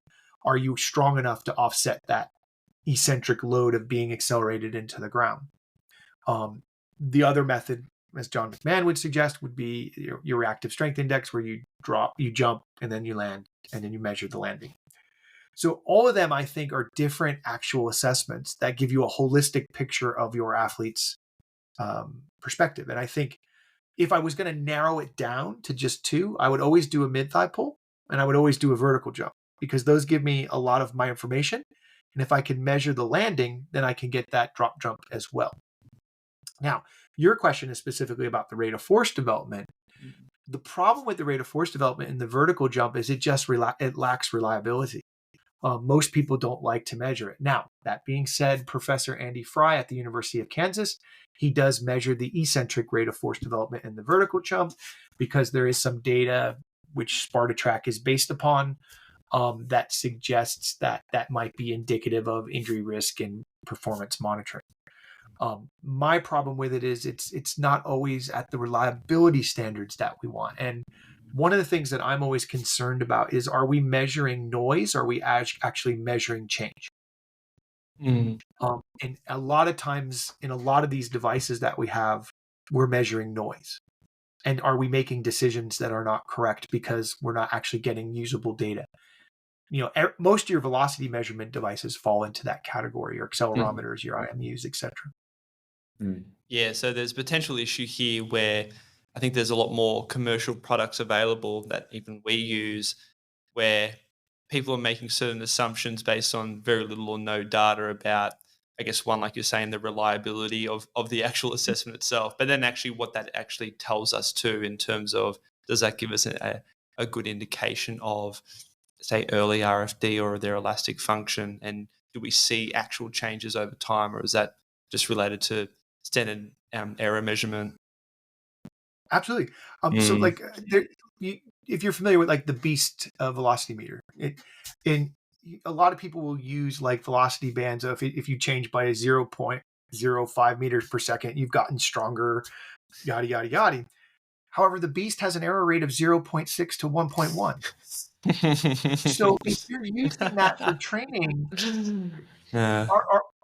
Are you strong enough to offset that eccentric load of being accelerated into the ground? The other method, as John McMahon would suggest, would be your reactive strength index, where you jump, and then you land, and then you measure the landing. So all of them, I think, are different actual assessments that give you a holistic picture of your athlete's perspective. And I think if I was going to narrow it down to just two, I would always do a mid-thigh pull and I would always do a vertical jump, because those give me a lot of my information. And if I can measure the landing, then I can get that drop jump as well. Now, your question is specifically about the rate of force development. The problem with the rate of force development in the vertical jump is it lacks reliability. Most people don't like to measure it. Now, that being said, Professor Andy Fry at the University of Kansas, he does measure the eccentric rate of force development in the vertical jump, because there is some data which SpartaTrack is based upon that suggests that might be indicative of injury risk and performance monitoring. My problem with it is it's not always at the reliability standards that we want. And one of the things that I'm always concerned about is, are we measuring noise? Or are we actually measuring change? Mm. And a lot of times in a lot of these devices that we have, we're measuring noise. And are we making decisions that are not correct because we're not actually getting usable data? Most of your velocity measurement devices fall into that category, your accelerometers, your IMUs, etc. Yeah, so there's a potential issue here where I think there's a lot more commercial products available that even we use where people are making certain assumptions based on very little or no data about, I guess, one, like you're saying, the reliability of the actual assessment itself, but then actually what that actually tells us too in terms of does that give us a good indication of, say, early RFD or their elastic function, and do we see actual changes over time, or is that just related to standard error measurement? Absolutely. So like if you're familiar with like the Beast velocity meter, a lot of people will use like velocity bands. If you change by 0.05 meters per second, you've gotten stronger, yada, yada, yada. However, the Beast has an error rate of 0.6 to 1.1. So if you're using that for training,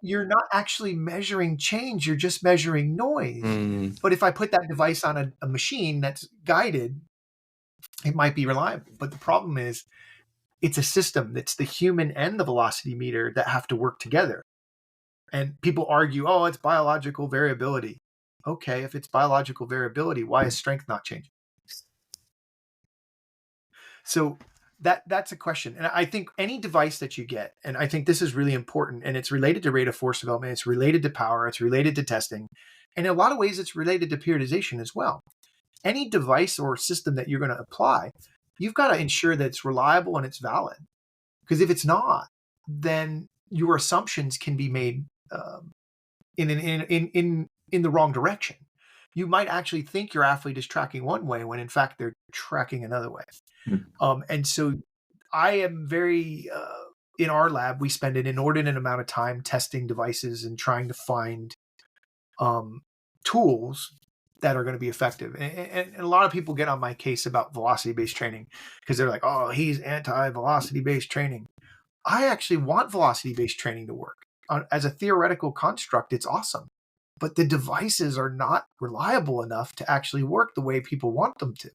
you're not actually measuring change, you're just measuring noise. But if I put that device on a machine that's guided, it might be reliable. But the problem is it's a system. It's the human and the velocity meter that have to work together. And people argue, oh, it's biological variability. Okay, if it's biological variability, why is strength not changing? So that's a question. And I think any device that you get, and I think this is really important, and it's related to rate of force development, it's related to power, it's related to testing. And in a lot of ways, it's related to periodization as well. Any device or system that you're going to apply, you've got to ensure that it's reliable and it's valid. Because if it's not, then your assumptions can be made in the wrong direction. You might actually think your athlete is tracking one way when in fact they're tracking another way. And so I am very, in our lab, we spend an inordinate amount of time testing devices and trying to find tools that are going to be effective. And a lot of people get on my case about velocity-based training because they're like, oh, he's anti-velocity-based training. I actually want velocity-based training to work. As a theoretical construct, it's awesome. But the devices are not reliable enough to actually work the way people want them to.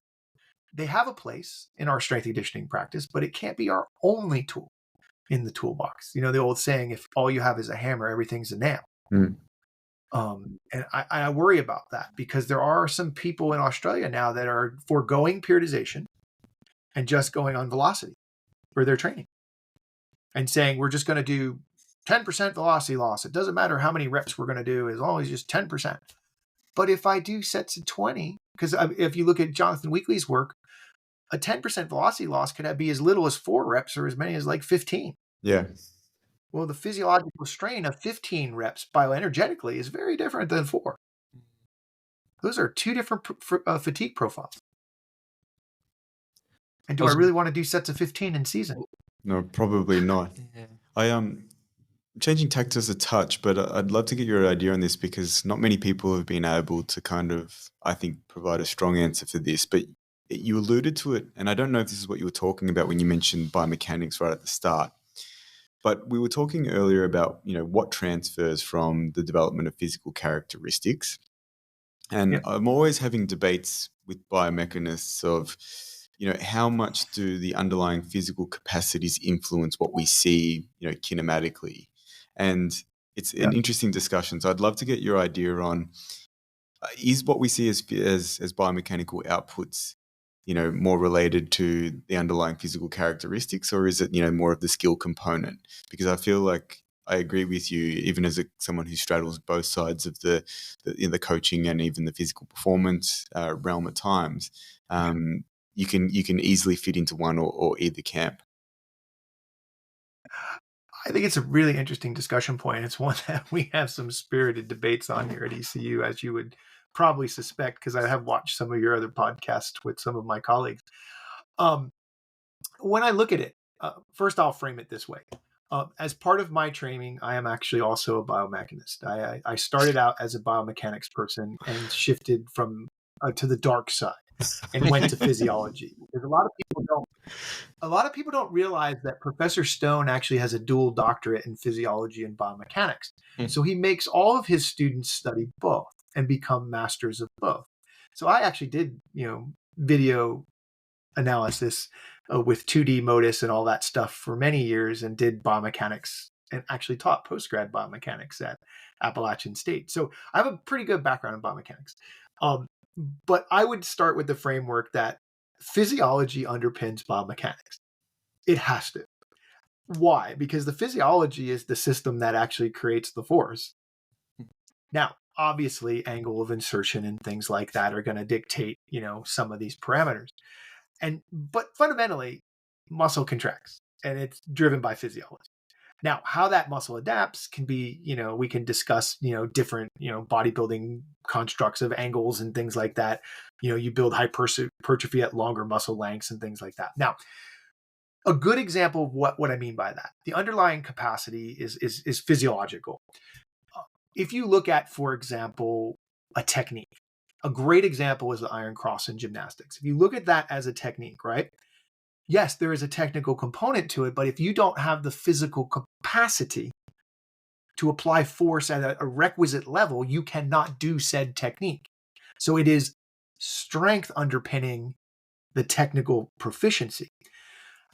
They have a place in our strength conditioning practice, but it can't be our only tool in the toolbox. You know, the old saying, if all you have is a hammer, everything's a nail. And I worry about that because there are some people in Australia now that are foregoing periodization and just going on velocity for their training and saying, we're just going to do 10% velocity loss. It doesn't matter how many reps we're going to do, as long as just 10%. But if I do sets of 20, because if you look at Jonathan Weekly's work, a 10% velocity loss could be as little as 4 reps or as many as like 15. Yeah. Well, the physiological strain of 15 reps bioenergetically is very different than 4. Those are 2 different fatigue profiles. And do I really want to do sets of 15 in season? No, probably not. Changing tactics a touch, but I'd love to get your idea on this because not many people have been able to kind of, I think, provide a strong answer for this. But you alluded to it, and I don't know if this is what you were talking about when you mentioned biomechanics right at the start. But we were talking earlier about, what transfers from the development of physical characteristics. And I'm always having debates with biomechanists of, how much do the underlying physical capacities influence what we see, kinematically? And it's an interesting discussion. So I'd love to get your idea on, is what we see as biomechanical outputs, more related to the underlying physical characteristics, or is it, more of the skill component? Because I feel like I agree with you, even as someone who straddles both sides of the coaching and even the physical performance realm at times. You can easily fit into one or either camp. I think it's a really interesting discussion point. It's one that we have some spirited debates on here at ECU, as you would probably suspect, because I have watched some of your other podcasts with some of my colleagues. When I look at it, first I'll frame it this way. As part of my training, I am actually also a biomechanist. I started out as a biomechanics person and shifted from to the dark side and went to physiology. because a lot of people don't realize that Professor Stone actually has a dual doctorate in physiology and biomechanics. So he makes all of his students study both and become masters of both. So I actually did, video analysis with 2D Modis and all that stuff for many years, and did biomechanics and actually taught postgrad biomechanics at Appalachian State. So I have a pretty good background in biomechanics. But I would start with the framework that physiology underpins biomechanics. It has to. Why? Because the physiology is the system that actually creates the force. Now, obviously, angle of insertion and things like that are going to dictate, some of these parameters. But fundamentally, muscle contracts, and it's driven by physiology. Now, how that muscle adapts can be, we can discuss, different, bodybuilding constructs of angles and things like that. You build hypertrophy at longer muscle lengths and things like that. Now, a good example of what I mean by that, the underlying capacity is physiological. If you look at, for example, a technique, a great example is the iron cross in gymnastics. If you look at that as a technique, right? Yes, there is a technical component to it, but if you don't have the physical capacity to apply force at a requisite level, you cannot do said technique. So it is strength underpinning the technical proficiency.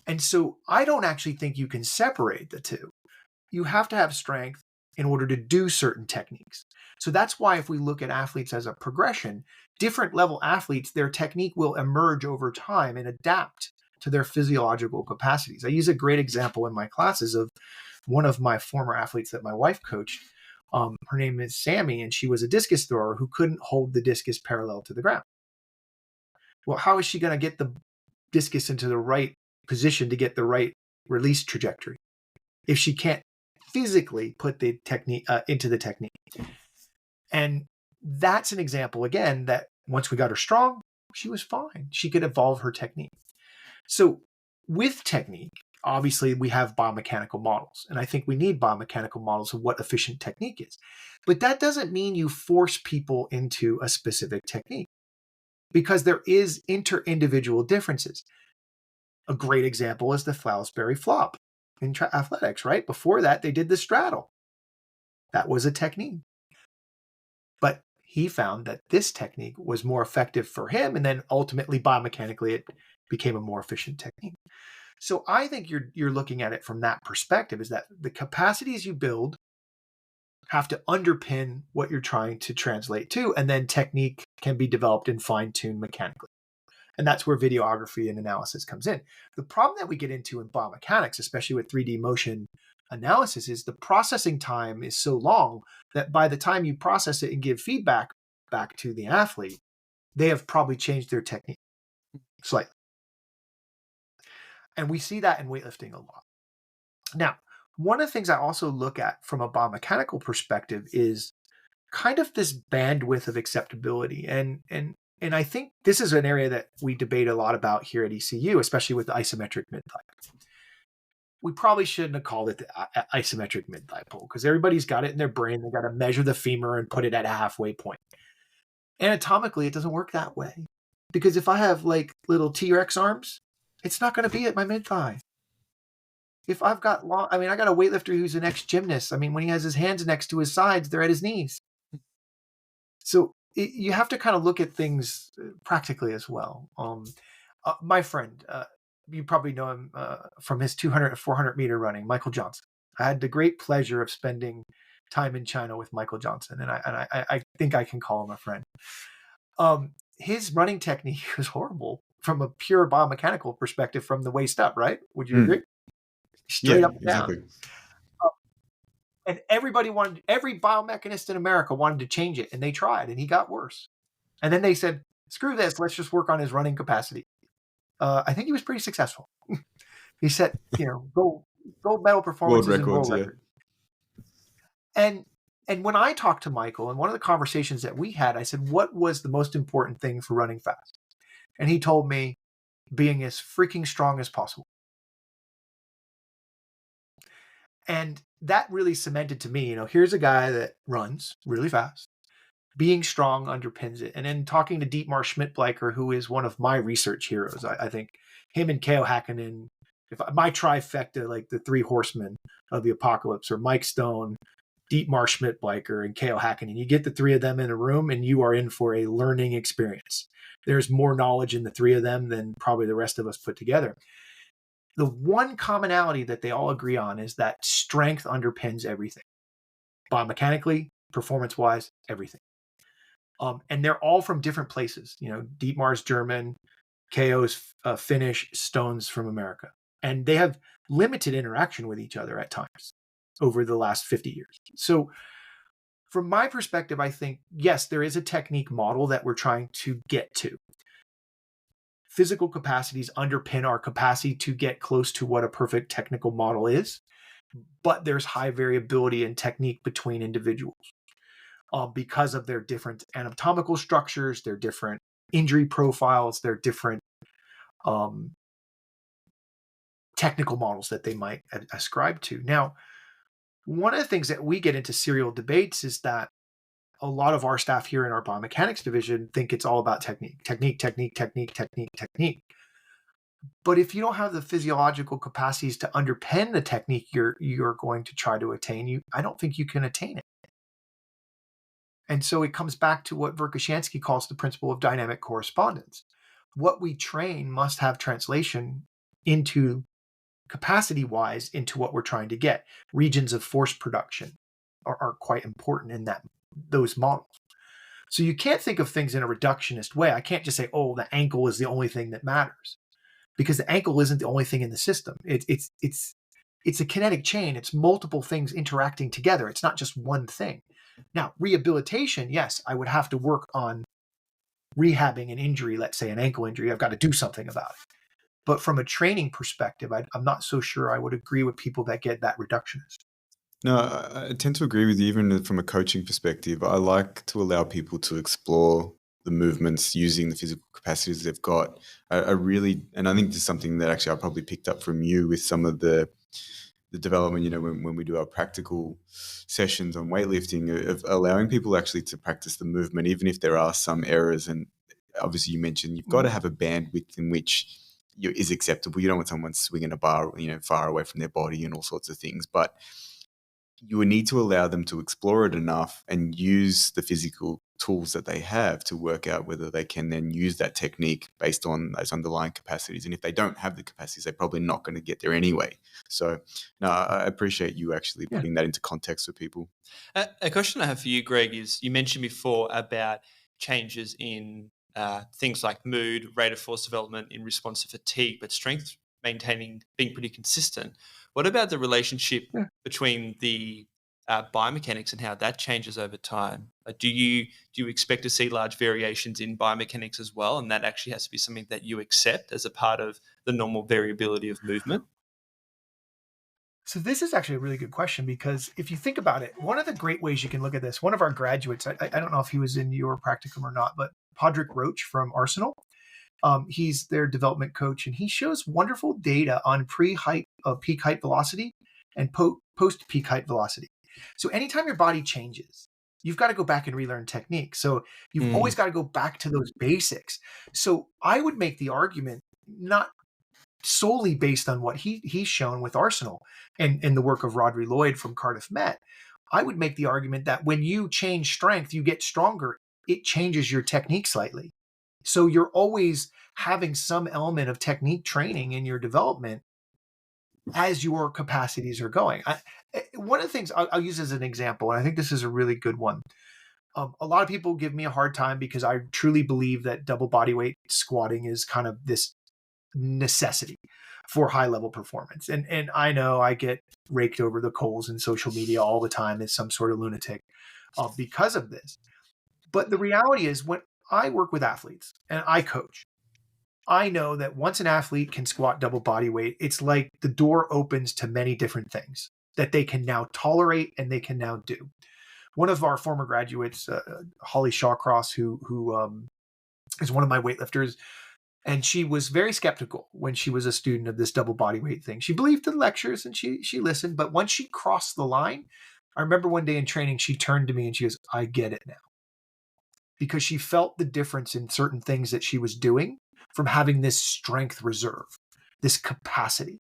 And so I don't actually think you can separate the two. You have to have strength in order to do certain techniques. So that's why if we look at athletes as a progression, different level athletes, their technique will emerge over time and adapt to their physiological capacities. I use a great example in my classes of one of my former athletes that my wife coached. Her name is Sammy, and she was a discus thrower who couldn't hold the discus parallel to the ground. Well, how is she going to get the discus into the right position to get the right release trajectory if she can't physically put the technique into the technique? And that's an example, again, that once we got her strong, she was fine. She could evolve her technique. So with technique, obviously we have biomechanical models, and I think we need biomechanical models of what efficient technique is. But that doesn't mean you force people into a specific technique, because there is inter-individual differences. A great example is the Flounsbury flop in athletics, right? Before that, they did the straddle. That was a technique. But he found that this technique was more effective for him, and then ultimately biomechanically it became a more efficient technique. So I think you're looking at it from that perspective, is that the capacities you build have to underpin what you're trying to translate to, and then technique can be developed and fine-tuned mechanically. And that's where videography and analysis comes in. The problem that we get into in biomechanics, especially with 3D motion analysis, is the processing time is so long that by the time you process it and give feedback back to the athlete, they have probably changed their technique slightly. And we see that in weightlifting a lot. Now, one of the things I also look at from a biomechanical perspective is kind of this bandwidth of acceptability. And I think this is an area that we debate a lot about here at ECU, especially with the isometric mid-thigh. We probably shouldn't have called it the isometric mid-thigh pull, because everybody's got it in their brain. They got to measure the femur and put it at a halfway point. Anatomically, it doesn't work that way, because if I have like little T-Rex arms, it's not going to be at my mid-thigh. If I've got I got a weightlifter who's an ex-gymnast. When he has his hands next to his sides, they're at his knees. So you have to kind of look at things practically as well. My friend, you probably know him from his 200 and 400 meter running, Michael Johnson. I had the great pleasure of spending time in China with Michael Johnson, and I think I can call him a friend. His running technique was horrible from a pure biomechanical perspective from the waist up, right? Would you agree? Straight up and down. Exactly. And every biomechanist in America wanted to change it, and they tried, and he got worse. And then they said, screw this, let's just work on his running capacity. I think he was pretty successful. He set, gold medal performances and world records. And when I talked to Michael, and one of the conversations that we had, I said, what was the most important thing for running fast? And he told me, being as freaking strong as possible. And that really cemented to me, here's a guy that runs really fast, Being strong underpins it. And then talking to Dietmar Schmidt-Bleicher, who is one of my research heroes, I think him and K.O. Hakkinen, my trifecta, like the three horsemen of the apocalypse, are Mike Stone, Dietmar Schmidt-Bleicher, and K.O. Hakkinen. You get the three of them in a room and you are in for a learning experience. There's more knowledge in the three of them than probably the rest of us put together. The one commonality that they all agree on is that strength underpins everything. Biomechanically, performance-wise, everything. And they're all from different places. Dietmar's German, KO's Finnish, Stone's from America. And they have limited interaction with each other at times over the last 50 years. So from my perspective, I think, yes, there is a technique model that we're trying to get to. Physical capacities underpin our capacity to get close to what a perfect technical model is, but there's high variability in technique between individuals because of their different anatomical structures, their different injury profiles, their different technical models that they might ascribe to. Now, one of the things that we get into serial debates is that a lot of our staff here in our biomechanics division think it's all about technique. But if you don't have the physiological capacities to underpin the technique you're going to try to attain, I don't think you can attain it. And so it comes back to what Verkhoshansky calls the principle of dynamic correspondence. What we train must have translation into capacity-wise into what we're trying to get. Regions of force production are quite important in those models. So you can't think of things in a reductionist way. I can't just say, oh, the ankle is the only thing that matters, because the ankle isn't the only thing in the system. It's a kinetic chain. It's multiple things interacting together. It's not just one thing. Now, rehabilitation, yes, I would have to work on rehabbing an injury, let's say an ankle injury. I've got to do something about it. But from a training perspective, I'm not so sure I would agree with people that get that reductionist. No, I tend to agree with you. Even from a coaching perspective, I like to allow people to explore the movements using the physical capacities they've got. I really, and I think this is something that actually I probably picked up from you with some of the development, when we do our practical sessions on weightlifting, of allowing people actually to practice the movement, even if there are some errors. And obviously you mentioned you've got to have a bandwidth in which is acceptable. You don't want someone swinging a bar, far away from their body and all sorts of things. But you would need to allow them to explore it enough and use the physical tools that they have to work out whether they can then use that technique based on those underlying capacities. And if they don't have the capacities, they're probably not going to get there anyway. So no, I appreciate you actually putting that into context for people. A question I have for you, Greg, is you mentioned before about changes in things like mood, rate of force development in response to fatigue, but strength maintaining being pretty consistent. What about the relationship between the biomechanics and how that changes over time? Do you expect to see large variations in biomechanics as well, and that actually has to be something that you accept as a part of the normal variability of movement? So this is actually a really good question, because if you think about it, one of the great ways you can look at this, one of our graduates, I don't know if he was in your practicum or not, but Padraig Roach from Arsenal, he's their development coach, and he shows wonderful data on peak height velocity and post peak height velocity. So anytime your body changes, you've got to go back and relearn technique. So you've always got to go back to those basics. So I would make the argument, not solely based on what he's shown with Arsenal and the work of Rodri Lloyd from Cardiff Met, I would make the argument that when you change strength, you get stronger. It changes your technique slightly. So you're always having some element of technique training in your development as your capacities are going. One of the things I'll use as an example, and I think this is a really good one. A lot of people give me a hard time because I truly believe that double bodyweight squatting is kind of this necessity for high level performance. And I know I get raked over the coals in social media all the time as some sort of lunatic because of this. But the reality is, when I work with athletes and I coach, I know that once an athlete can squat double body weight, it's like the door opens to many different things that they can now tolerate and they can now do. One of our former graduates, Holly Shawcross, who is one of my weightlifters, and she was very skeptical when she was a student of this double body weight thing. She believed the lectures and she listened, but once she crossed the line, I remember one day in training, she turned to me and she goes, I get it now. because she felt the difference in certain things that she was doing from having this strength reserve, this capacity.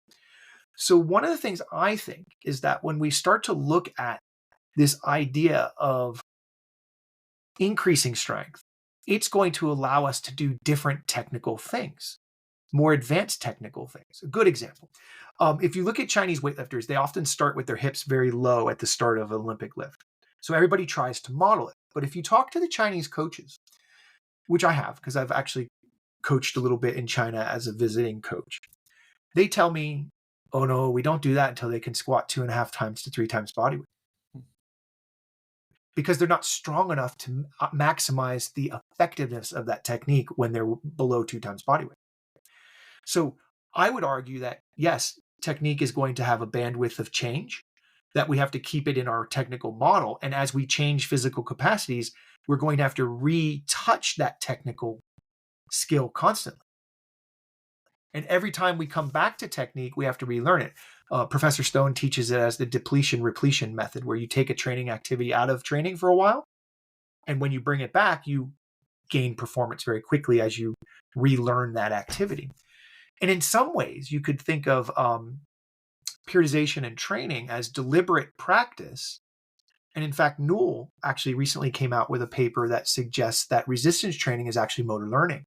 So one of the things I think is that when we start to look at this idea of increasing strength, it's going to allow us to do different technical things, more advanced technical things. A good example, if you look at Chinese weightlifters, they often start with their hips very low at the start of an Olympic lift. So everybody tries to model it. But if you talk to the Chinese coaches, which I have, because I've actually coached a little bit in China as a visiting coach, they tell me, oh no, we don't do that until they can squat 2.5 times to 3 times body weight. Because they're not strong enough to maximize the effectiveness of that technique when they're below 2 times body weight. So I would argue that, yes, technique is going to have a bandwidth of change, that we have to keep it in our technical model. And as we change physical capacities, we're going to have to retouch that technical skill constantly. And every time we come back to technique, we have to relearn it. Professor Stone teaches it as the depletion-repletion method, where you take a training activity out of training for a while, and when you bring it back, you gain performance very quickly as you relearn that activity. And in some ways, you could think of periodization and training as deliberate practice. And in fact, Newell actually recently came out with a paper that suggests that resistance training is actually motor learning.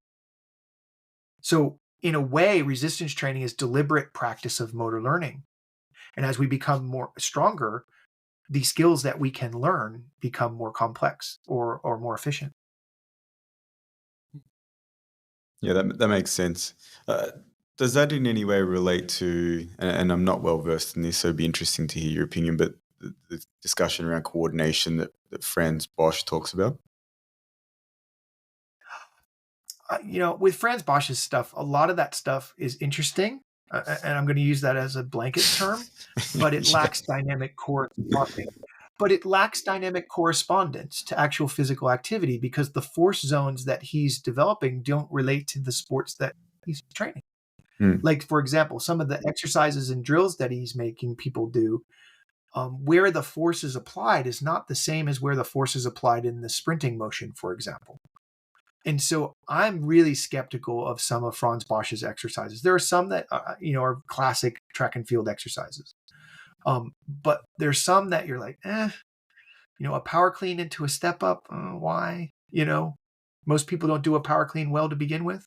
So in a way, resistance training is deliberate practice of motor learning. And as we become more stronger, the skills that we can learn become more complex or more efficient. Yeah, that makes sense. Does that in any way relate to, and I'm not well versed in this, so it'd be interesting to hear your opinion, but the discussion around coordination that Franz Bosch talks about? With Franz Bosch's stuff, a lot of that stuff is interesting, and I'm going to use that as a blanket term, but it lacks dynamic corresponding. But it lacks dynamic correspondence to actual physical activity because the force zones that he's developing don't relate to the sports that he's training. Like, for example, some of the exercises and drills that he's making people do, where the force is applied is not the same as where the force is applied in the sprinting motion, for example. And so I'm really skeptical of some of Franz Bosch's exercises. There are some that are classic track and field exercises. But there's some that you're like, a power clean into a step up. Why? Most people don't do a power clean well to begin with.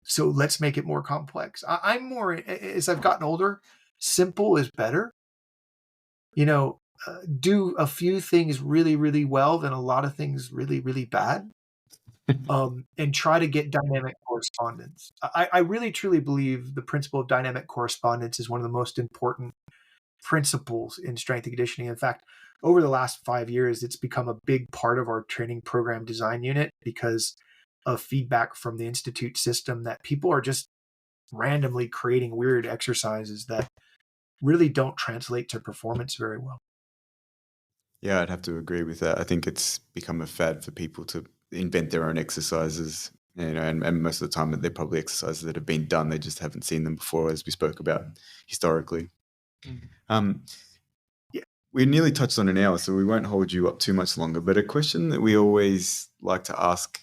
So let's make it more complex. I'm more, as I've gotten older, simple is better. Do a few things really, really well than a lot of things really, really bad. And try to get dynamic correspondence. I really, truly believe the principle of dynamic correspondence is one of the most important principles in strength and conditioning. In fact, over the last 5 years, it's become a big part of our training program design unit because of feedback from the institute system that people are just randomly creating weird exercises that really don't translate to performance very well. Yeah, I'd have to agree with that. I think it's become a fad for people to invent their own exercises, and most of the time they're probably exercises that have been done. They just haven't seen them before, as we spoke about historically. We nearly touched on an hour, so we won't hold you up too much longer. But a question that we always like to ask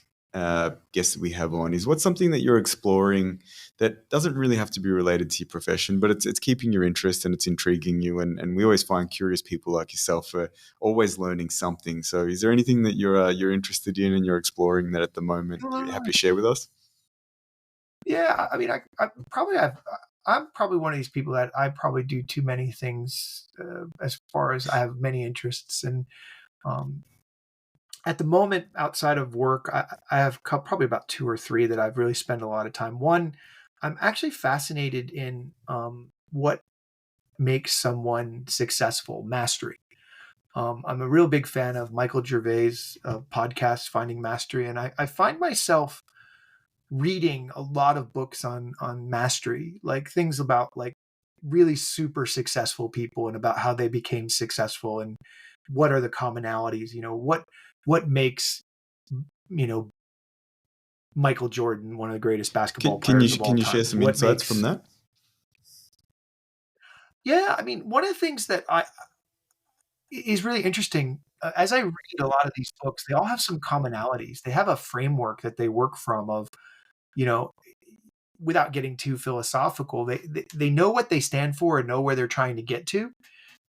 guests that we have on is, what's something that you're exploring that doesn't really have to be related to your profession, but it's keeping your interest and it's intriguing you. And we always find curious people like yourself are always learning something. So is there anything that you're interested in and you're exploring that at the moment you're happy to share with us? Yeah, I mean, I'm probably one of these people that I probably do too many things as far as I have many interests. And at the moment, outside of work, I have probably about 2 or 3 that I've really spent a lot of time. One, I'm actually fascinated in what makes someone successful, mastery. I'm a real big fan of Michael Gervais' podcast, Finding Mastery, and I find myself reading a lot of books on mastery, like things about like really super successful people and about how they became successful and what are the commonalities, what makes, Michael Jordan one of the greatest basketball players of all time. Can you share some insights from that? Yeah, I mean, one of the things that is really interesting as I read a lot of these books, they all have some commonalities. They have a framework that they work from of, you know, without getting too philosophical, they know what they stand for and know where they're trying to get to.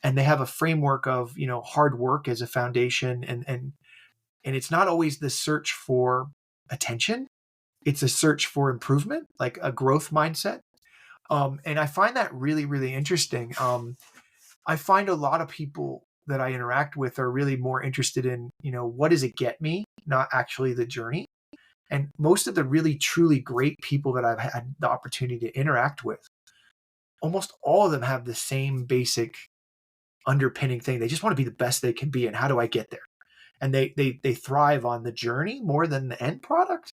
And they have a framework of, hard work as a foundation. And it's not always the search for attention. It's a search for improvement, like a growth mindset. And I find that really, really interesting. I find a lot of people that I interact with are really more interested in, what does it get me, not actually the journey. And most of the really, truly great people that I've had the opportunity to interact with, almost all of them have the same basic underpinning thing. They just want to be the best they can be. And how do I get there? And they thrive on the journey more than the end product.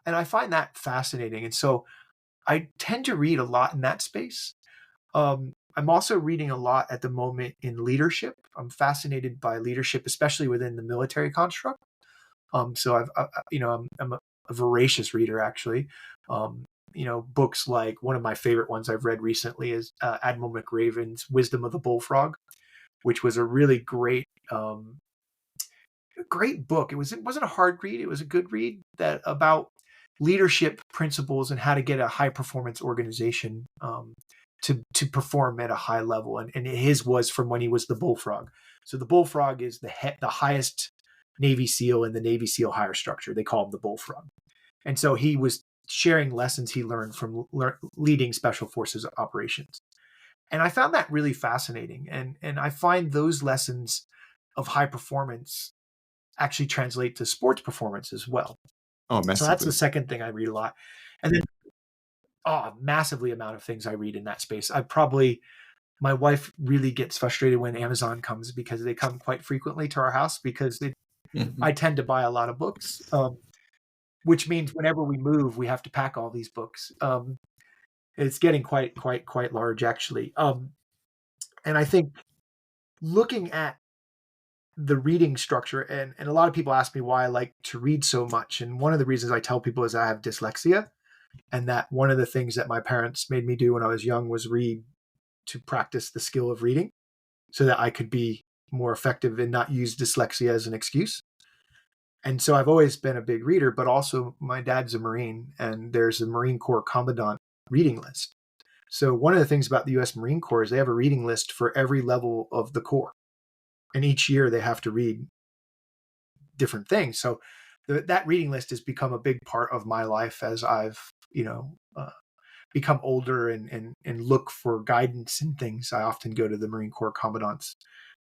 And I find that fascinating. And so I tend to read a lot in that space. I'm also reading a lot at the moment in leadership. I'm fascinated by leadership, especially within the military construct. So I'm a voracious reader, actually. Books like one of my favorite ones I've read recently is Admiral McRaven's Wisdom of the Bullfrog, which was a really great book. It wasn't a hard read. It was a good read that about leadership principles and how to get a high performance organization to perform at a high level. And his was from when he was the Bullfrog. So the Bullfrog is the highest Navy SEAL in the Navy SEAL higher structure. They call him the Bullfrog. And so he was sharing lessons he learned from leading special forces operations. And I found that really fascinating. And I find those lessons of high performance actually translate to sports performance as well. Oh, So that's the massively. second thing I read a lot. And then, massively amount of things I read in that space. My wife really gets frustrated when Amazon comes because they come quite frequently to our house because I tend to buy a lot of books, which means whenever we move, we have to pack all these books. It's getting quite large, actually. And I think looking at the reading structure, and a lot of people ask me why I like to read so much. And one of the reasons I tell people is I have dyslexia, and that one of the things that my parents made me do when I was young was read to practice the skill of reading so that I could be more effective and not use dyslexia as an excuse. And so I've always been a big reader, but also my dad's a Marine, and there's a Marine Corps Commandant reading list. So one of the things about the U.S. Marine Corps is they have a reading list for every level of the Corps. And each year they have to read different things. So that reading list has become a big part of my life as I've, become older and look for guidance and things. I often go to the Marine Corps Commandant's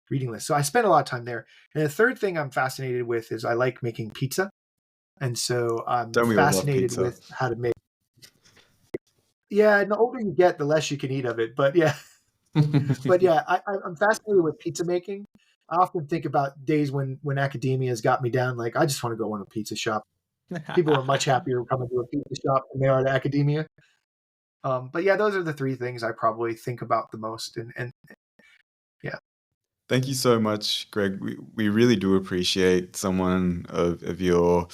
reading list. So I spend a lot of time there. And the third thing I'm fascinated with is I like making pizza. And so I'm Don't we all love fascinated pizza? with how to make. Yeah, and the older you get, the less you can eat of it. But yeah, I'm fascinated with pizza making. I often think about days when academia has got me down. Like, I just want to go in a pizza shop. People are much happier coming to a pizza shop than they are to academia. But yeah, those are the three things I probably think about the most. And yeah, Thank you so much, Greg. We really do appreciate someone of your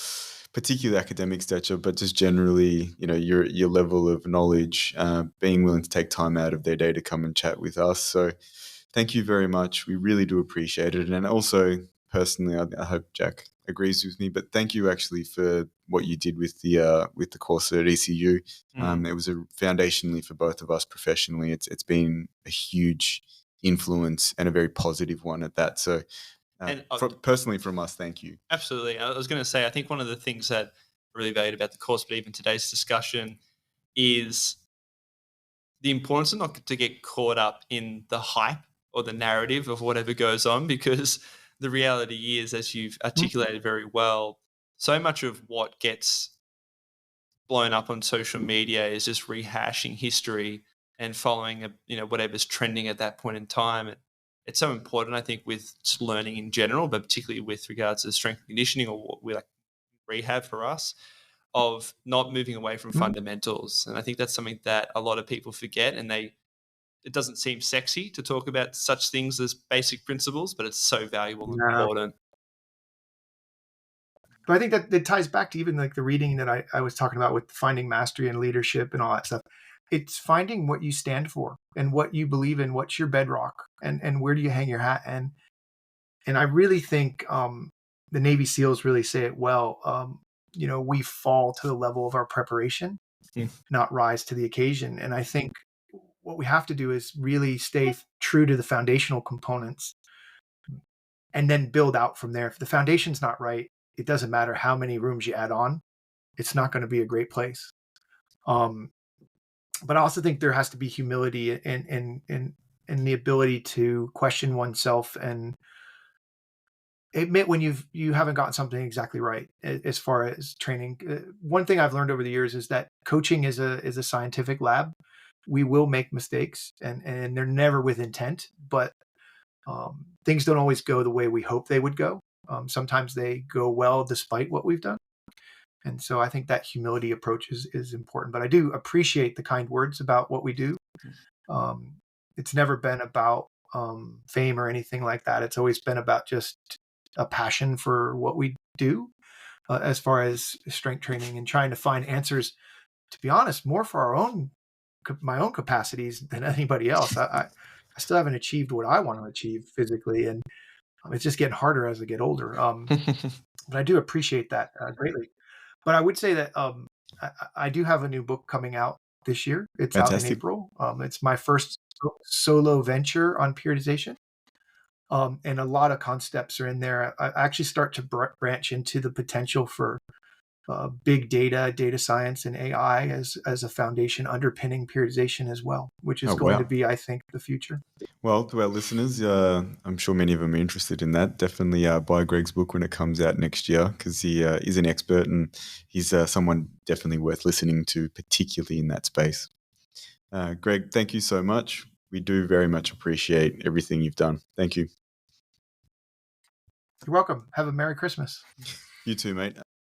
particular academic stature, but just generally, your level of knowledge, being willing to take time out of their day to come and chat with us. So thank you very much. We really do appreciate it. And also, personally, I hope Jack agrees with me, but thank you actually for what you did with the course at ECU. It was foundationally for both of us professionally. It's been a huge influence and a very positive one at that. So personally from us, thank you. Absolutely. I was going to say, I think one of the things that I really valued about the course, but even today's discussion, is the importance of not to get caught up in the hype or the narrative of whatever goes on, because the reality is, as you've articulated very well, so much of what gets blown up on social media is just rehashing history and following whatever's trending at that point in time. It's so important, I think, with just learning in general, but particularly with regards to strength and conditioning, or what we like rehab for us, of not moving away from fundamentals. And I think that's something that a lot of people forget, and it doesn't seem sexy to talk about such things as basic principles, but it's so valuable and important. But I think that it ties back to even like the reading that I was talking about with finding mastery and leadership and all that stuff. It's finding what you stand for and what you believe in, what's your bedrock, and where do you hang your hat. And And I really think the Navy SEALs really say it well. We fall to the level of our preparation, not rise to the occasion. And I think what we have to do is really stay true to the foundational components and then build out from there. If the foundation's not right, it doesn't matter how many rooms you add on. It's not going to be a great place. But I also think there has to be humility and the ability to question oneself and admit when you haven't gotten something exactly right as far as training. One thing I've learned over the years is that coaching is a scientific lab. We will make mistakes, and they're never with intent, but things don't always go the way we hope they would go. Sometimes they go well despite what we've done. And so I think that humility approach is important. But I do appreciate the kind words about what we do. It's never been about fame or anything like that. It's always been about just a passion for what we do as far as strength training and trying to find answers, to be honest, more for my own capacities than anybody else. I still haven't achieved what I want to achieve physically, and it's just getting harder as I get older. But I do appreciate that greatly. But I would say that I do have a new book coming out this year. It's out in April. It's my first solo venture on periodization. And a lot of concepts are in there. I actually start to branch into the potential for big data science, and AI as a foundation underpinning periodization as well, which is going to be, I think, the future. Well, to our listeners, I'm sure many of them are interested in that. Definitely buy Greg's book when it comes out next year, because he is an expert and he's someone definitely worth listening to, particularly in that space. Greg, thank you so much. We do very much appreciate everything you've done. Thank you. You're welcome. Have a Merry Christmas. You too, mate.